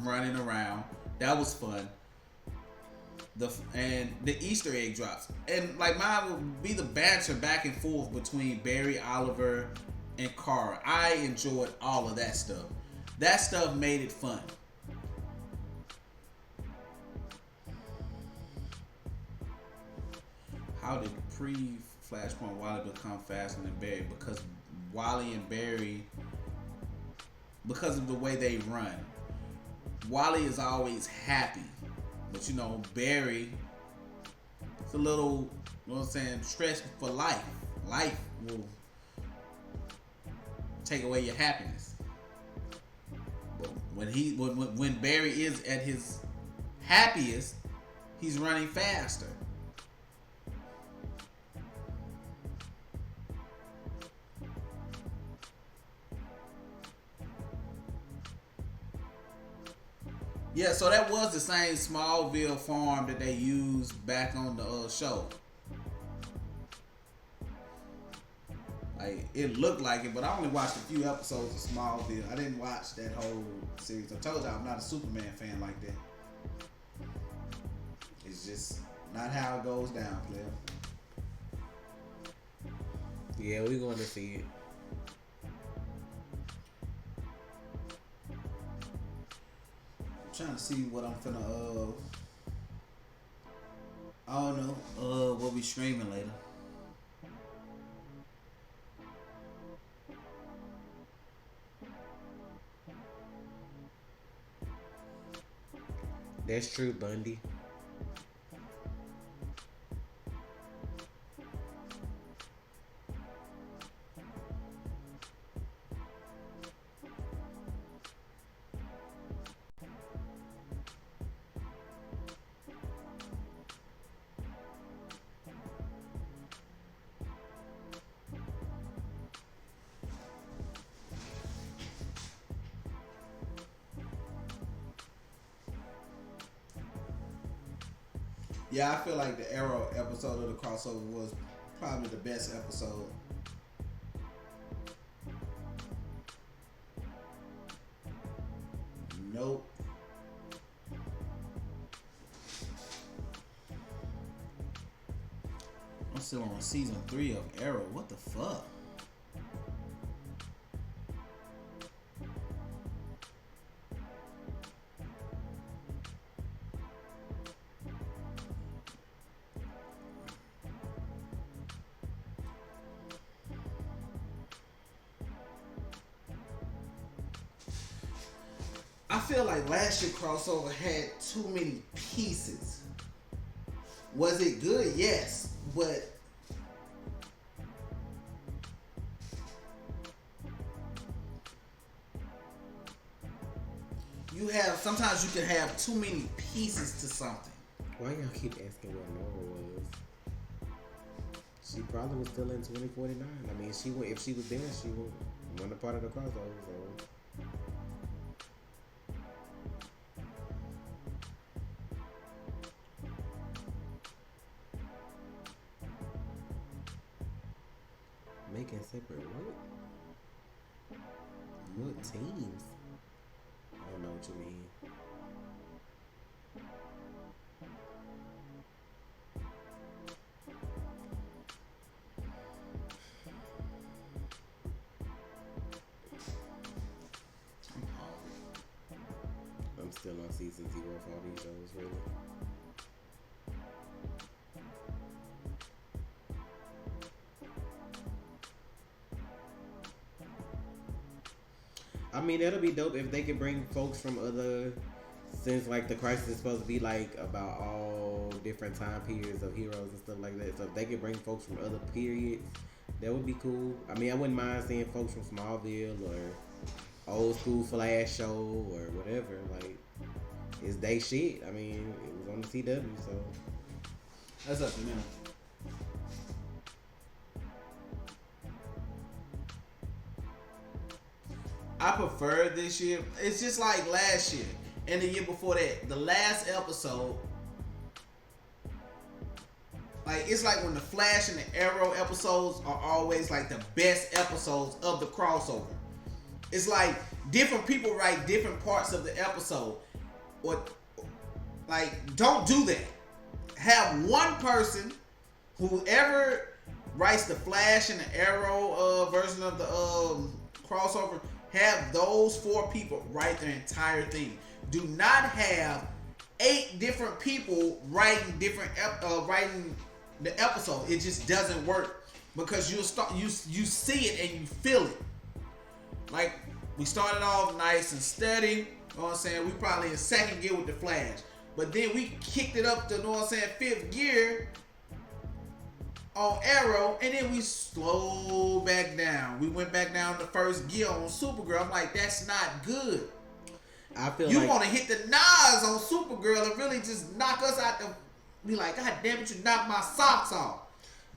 running around. That was fun. And the Easter egg drops, and like mine would be the banter back and forth between Barry, Oliver, and Carl. I enjoyed all of that stuff. That stuff made it fun. How did pre-Flashpoint Wally become faster than Barry? Because Wally and Barry, because of the way they run, Wally is always happy. But you know, Barry, it's a little, you know what I'm saying, stress for life. Life will take away your happiness. But when Barry is at his happiest, he's running faster. Yeah, so that was the same Smallville farm that they used back on the show. Like, it looked like it, but I only watched a few episodes of Smallville. I didn't watch that whole series. I told y'all I'm not a Superman fan like that. It's just not how it goes down, player. Yeah, we going to see it. Trying to see what I'm finna I don't know what we streaming later. That's true, Bundy. Yeah, I feel like the Arrow episode of the crossover was probably the best episode. Nope. I'm still on season 3 of Arrow. What the fuck? I feel like last year's crossover had too many pieces. Was it good? Yes, but sometimes you can have too many pieces to something. Why y'all keep asking what Nora was? She probably was still in 2049. I mean, she would, if she was there, she would want a part of the crossover. So. Making separate what? What teams? I don't know what you mean. I'm still on season 0 for all these shows, really. I mean, that'll be dope if they could bring folks from other, since like the crisis is supposed to be like about all different time periods of heroes and stuff like that. So if they could bring folks from other periods, that would be cool. I mean, I wouldn't mind seeing folks from Smallville or old school Flash show or whatever. Like, it's they shit. I mean, it was on the CW, so That's up to them. I prefer this year. It's just like last year and the year before that. The last episode, like it's like when the Flash and the Arrow episodes are always like the best episodes of the crossover. It's like different people write different parts of the episode. Or like, don't do that. Have one person, whoever writes the Flash and the Arrow version of the crossover, have those 4 people write their entire thing. Do not have 8 different people writing different writing the episode. It just doesn't work because you see it and you feel it. Like, we started off nice and steady. You know what I'm saying? We probably in second gear with the Flash, but then we kicked it up to, you know what I'm saying, 5th gear on Arrow, and then we slow back down. We went back down to first gear on Supergirl. I'm like, that's not good. I feel you like want to hit the Nas on Supergirl and really just knock us out the. Be like, God damn it, you knocked my socks off.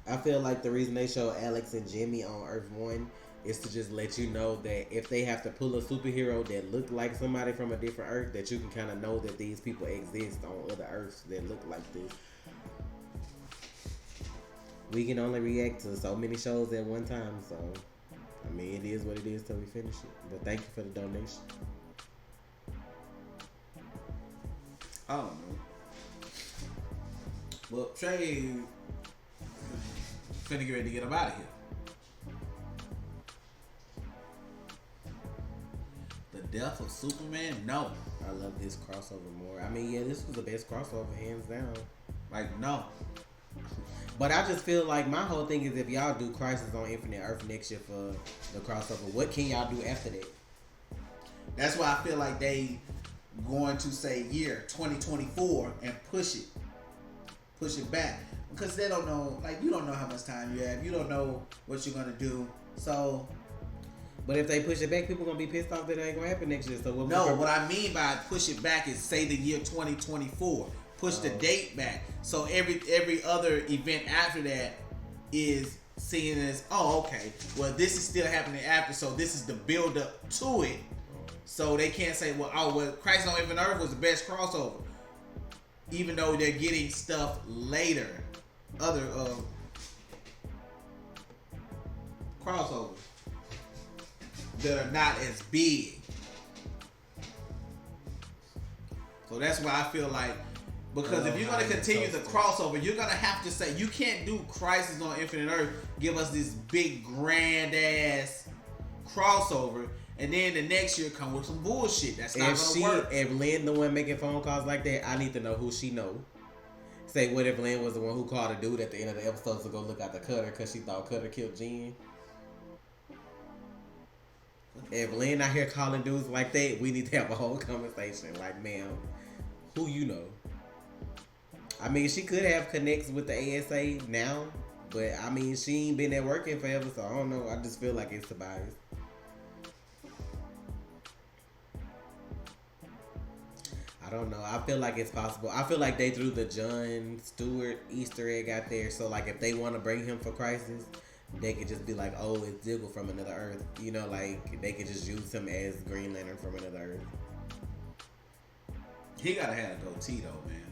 I feel like the reason they show Alex and Jimmy on Earth 1 is to just let you know that if they have to pull a superhero that look like somebody from a different Earth, that you can kind of know that these people exist on other Earths that look like this. We can only react to so many shows at one time, so I mean, it is what it is till we finish it. But thank you for the donation. I don't know. Well, Trey finna get ready to get him out of here. The death of Superman? No. I love this crossover more. I mean, yeah, this was the best crossover, hands down. Like, no. But I just feel like my whole thing is if y'all do Crisis on Infinite Earth next year for the crossover, what can y'all do after that? That's why I feel like they going to say year 2024 and push it back, because they don't know, like, you don't know how much time you have, you don't know what you're gonna do. So, but if they push it back, people gonna be pissed off that it ain't gonna happen next year. So what I mean by push it back is say the year 2024, push the date back, so every other event after that is seen as, oh, okay, well, this is still happening after, so this is the build up to it. So they can't say, well, Crisis on Infinite Earth was the best crossover, even though they're getting stuff later, other crossovers that are not as big. So that's why I feel like, because if you're going to continue the crossover, you're going to have to say, you can't do Crisis on Infinite Earth, give us this big grand ass crossover, and then the next year come with some bullshit. That's not going to work. If Lynn the one making phone calls like that, I need to know who she know. Say, what if Lynn was the one who called a dude at the end of the episode to go look at the Cutter because she thought Cutter killed Jen? If Lynn out here calling dudes like that, we need to have a whole conversation. Like, ma'am, who you know? I mean, she could have connects with the ASA now, but I mean, she ain't been there working forever, so I don't know. I just feel like it's Tobias. I don't know. I feel like it's possible. I feel like they threw the Jon Stewart Easter egg out there. So, like, if they want to bring him for Crisis, they could just be like, oh, it's Diggle from another Earth. You know, like, they could just use him as Green Lantern from another Earth. He gotta have a goatee though, man.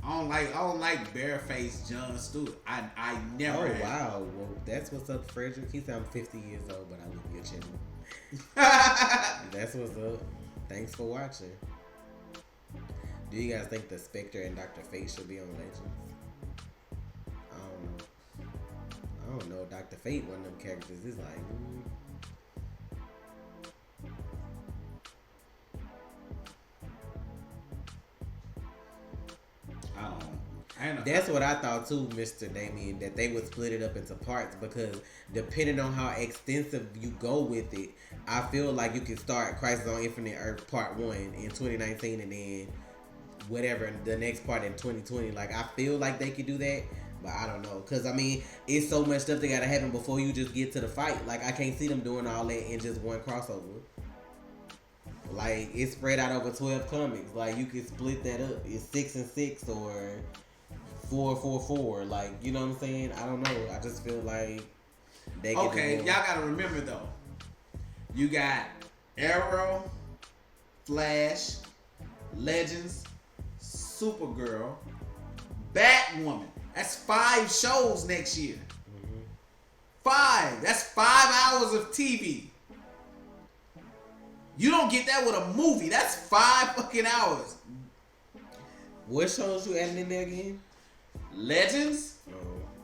I don't like barefaced Jon Stewart. I never. Oh wow, well that's what's up, Frederick. He sounds 50 years old, but I love your chin. That's what's up. Thanks for watching. Do you guys think the Spectre and Dr. Fate should be on Legends? I don't know. Dr. Fate, one of them characters, is like. I don't know. That's what I thought too, Mr. Damien, that they would split it up into parts because depending on how extensive you go with it, I feel like you can start Crisis on Infinite Earth Part 1 in 2019 and then whatever, the next part in 2020. Like, I feel like they could do that, but I don't know. Because, I mean, it's so much stuff that got to happen before you just get to the fight. Like, I can't see them doing all that in just one crossover. Like, it's spread out over 12 comics. Like, you can split that up. It's 6 and 6 or 4. Like, you know what I'm saying? I don't know. I just feel like they can okay, y'all gotta remember though. You got Arrow, Flash, Legends, Supergirl, Batwoman. That's 5 shows next year. 5. That's 5 hours of TV. You don't get that with a movie. That's 5 fucking hours. What shows you adding in there again? Legends,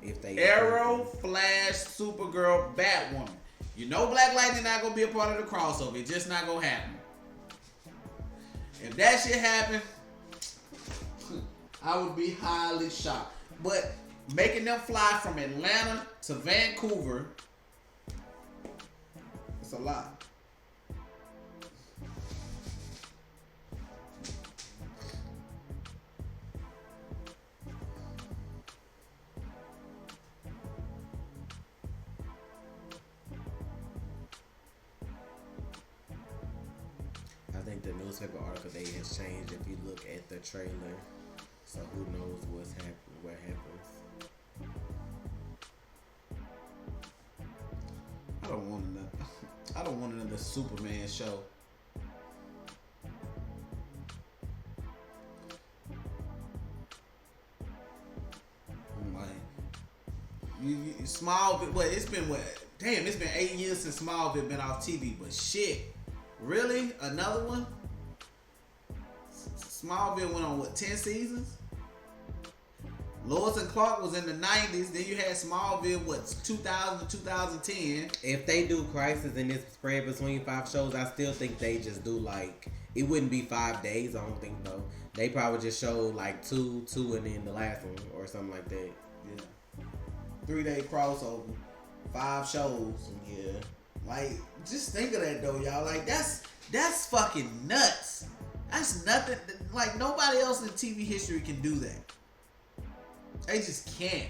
If they Arrow, Flash, Supergirl, Batwoman. You know BlackLightning not gonna be a part of the crossover. It's just not gonna happen. If that shit happen, I would be highly shocked. But making them fly from Atlanta to Vancouver, it's a lot. I think the newspaper article day has changed if you look at the trailer. So who knows what happens. I don't want another Superman show. Smallville. What? It's been what? Damn! It's been 8 years since Smallville been off TV. But shit, really? Another one? Smallville went on what? 10 seasons? Lois and Clark was in the 90s. Then you had Smallville, what, 2000 to 2010. If they do Crisis and it's spread between 5 shows, I still think they just do like, it wouldn't be 5 days, I don't think though. They probably just show like two, and then the last one or something like that. Yeah. 3-day crossover, 5 shows. Yeah. Like, just think of that though, y'all. Like, that's fucking nuts. That's nothing. Like, nobody else in TV history can do that. They just can't.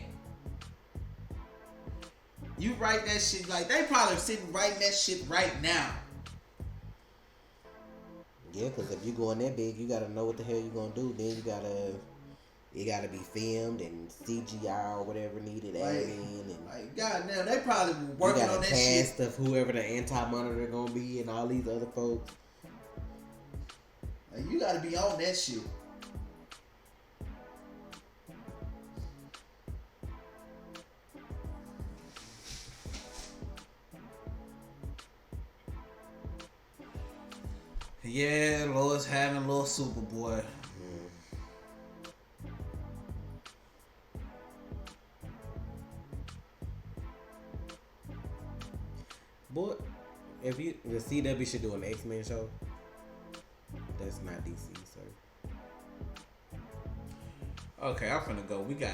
You write that shit, like, they probably sitting writing that shit right now. Yeah, because if you going that big, you gotta know what the hell you gonna do. Then it gotta be filmed and CGI or whatever needed added in. And like, goddamn, they probably working on that shit. Cast of whoever the anti-monitor gonna be and all these other folks. Like, you gotta be on that shit. Yeah, Lois having a little Superboy. Boy, if the CW should do an X-Men show, that's not DC, sir. Okay, I'm finna go. We've been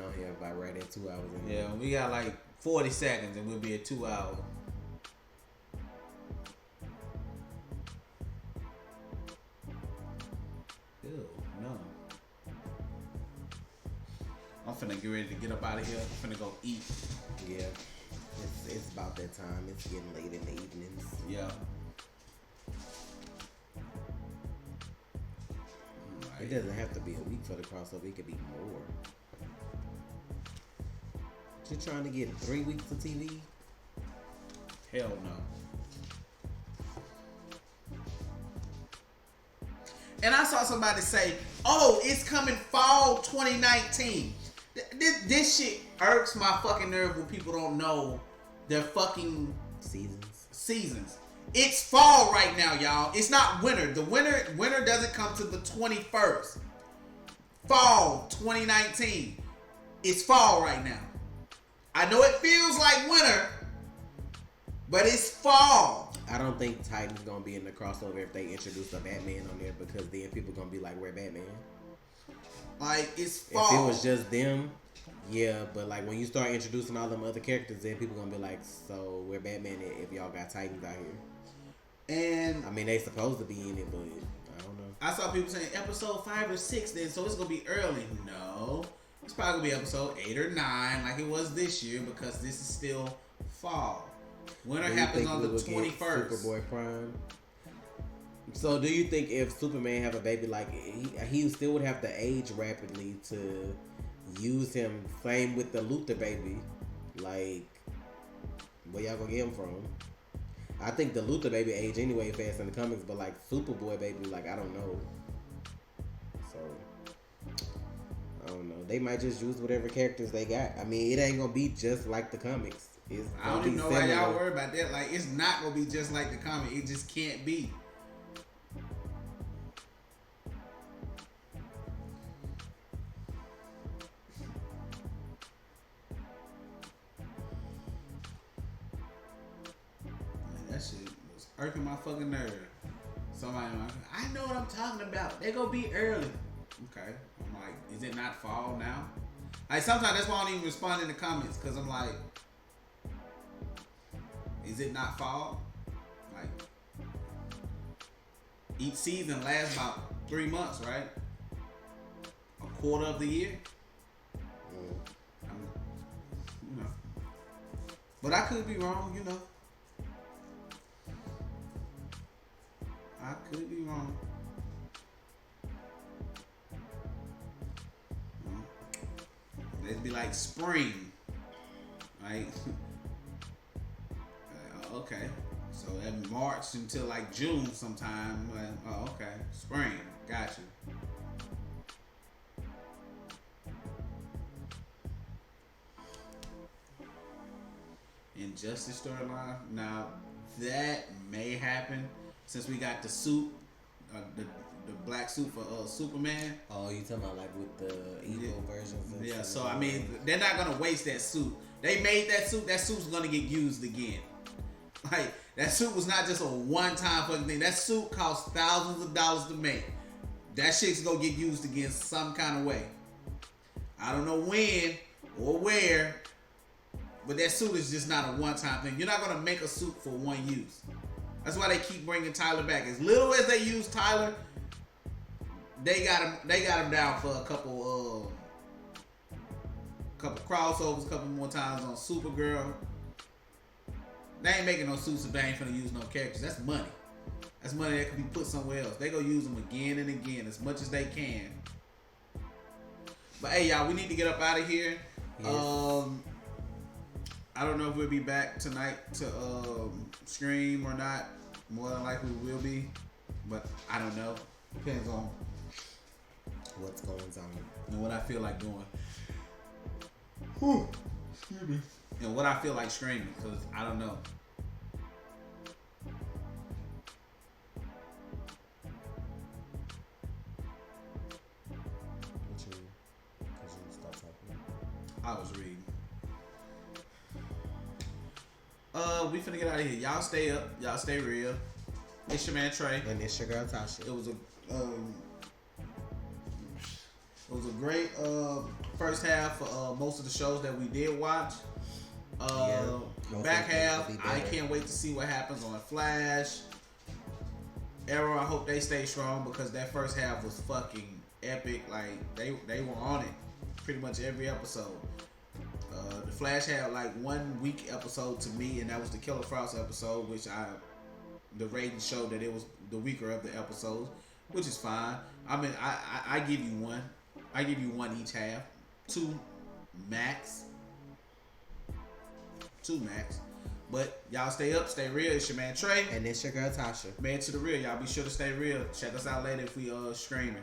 on here about right at 2 hours. Yeah, we got like 40 seconds and we'll be at 2 hours. Ew, no. I'm finna get ready to get up out of here. I'm finna go eat. Yeah. It's about that time. It's getting late in the evenings. Yeah. It doesn't have to be a week for the crossover. It could be more. You trying to get 3 weeks of TV? Hell no. And I saw somebody say, "Oh, it's coming fall 2019." This shit irks my fucking nerve when people don't know their fucking seasons. It's fall right now, y'all. It's not winter. The winter doesn't come to the 21st. Fall 2019. It's fall right now. I know it feels like winter, but it's fall. I don't think Titan's gonna be in the crossover if they introduce a Batman on there, because then people gonna be like, "Where Batman?" Like, it's fall. If it was just them, yeah, but like when you start introducing all them other characters, then people gonna be like, "So where Batman at if y'all got Titans out here?" And I mean, they supposed to be in it, but I don't know. I saw people saying episode 5 or 6 then, so it's gonna be early. No, it's probably gonna be episode 8 or 9 like it was this year, because this is still fall. Winter happens on the 21st. Superboy Prime. So do you think if Superman have a baby, like he still would have to age rapidly to use him? Same with the Luthor baby. Like, where y'all gonna get him from? I think the Luthor baby age anyway fast in the comics, but like Superboy baby, like I don't know. So I don't know. They might just use whatever characters they got. I mean, it ain't gonna be just like the comics. I don't even know why y'all worry about that. Like, it's not gonna be just like the comic. It just can't be. Man, that shit was irking my fucking nerve. Somebody, I know what I'm talking about. They gonna be early. Okay. I'm like, is it not fall now? Like, sometimes that's why I don't even respond in the comments, because I'm like, is it not fall? Like, each season lasts about 3 months, right? A quarter of the year. You know. But I could be wrong, you know. I could be wrong. It'd be like spring, right? Okay, so in March until like June sometime. Like, oh, okay, spring, got you. Injustice storyline. Now that may happen since we got the suit, the black suit for Superman. Oh, you talking about like with the evil versions? Yeah. So I mean, they're not gonna waste that suit. They made that suit. That suit's gonna get used again. Like, that suit was not just a one-time fucking thing. That suit cost thousands of dollars to make. That shit's gonna get used again some kind of way. I don't know when or where, but that suit is just not a one-time thing. You're not gonna make a suit for one use. That's why they keep bringing Tyler back. As little as they use Tyler, they got him down for a couple crossovers, a couple more times on Supergirl. They ain't making no suits if they ain't finna use no characters. That's money. That's money that could be put somewhere else. They gonna use them again and again as much as they can. But hey, y'all, we need to get up out of here. Yes. I don't know if we'll be back tonight to stream or not. More than likely we will be, but I don't know. Depends on what's going on and what I feel like doing. Whew. Excuse me. And what I feel like streaming, because I don't know. I was reading. We finna get out of here. Y'all stay up. Y'all stay real. It's your man Trey. And it's your girl Tasha. It was a great first half for most of the shows that we did watch. Back half, I can't wait to see what happens on Flash. Arrow, I hope they stay strong, because that first half was fucking epic. Like, they were on it pretty much every episode. The Flash had like 1 weak episode to me, and that was the Killer Frost episode, which the ratings showed that it was the weaker of the episodes. which is fine. I mean, I give you one. I give you one each half. 2 max. 2 max. But y'all stay up, stay real. It's your man Trey. And it's your girl Tasha. Man to the real. Y'all be sure to stay real. Check us out later if we streaming.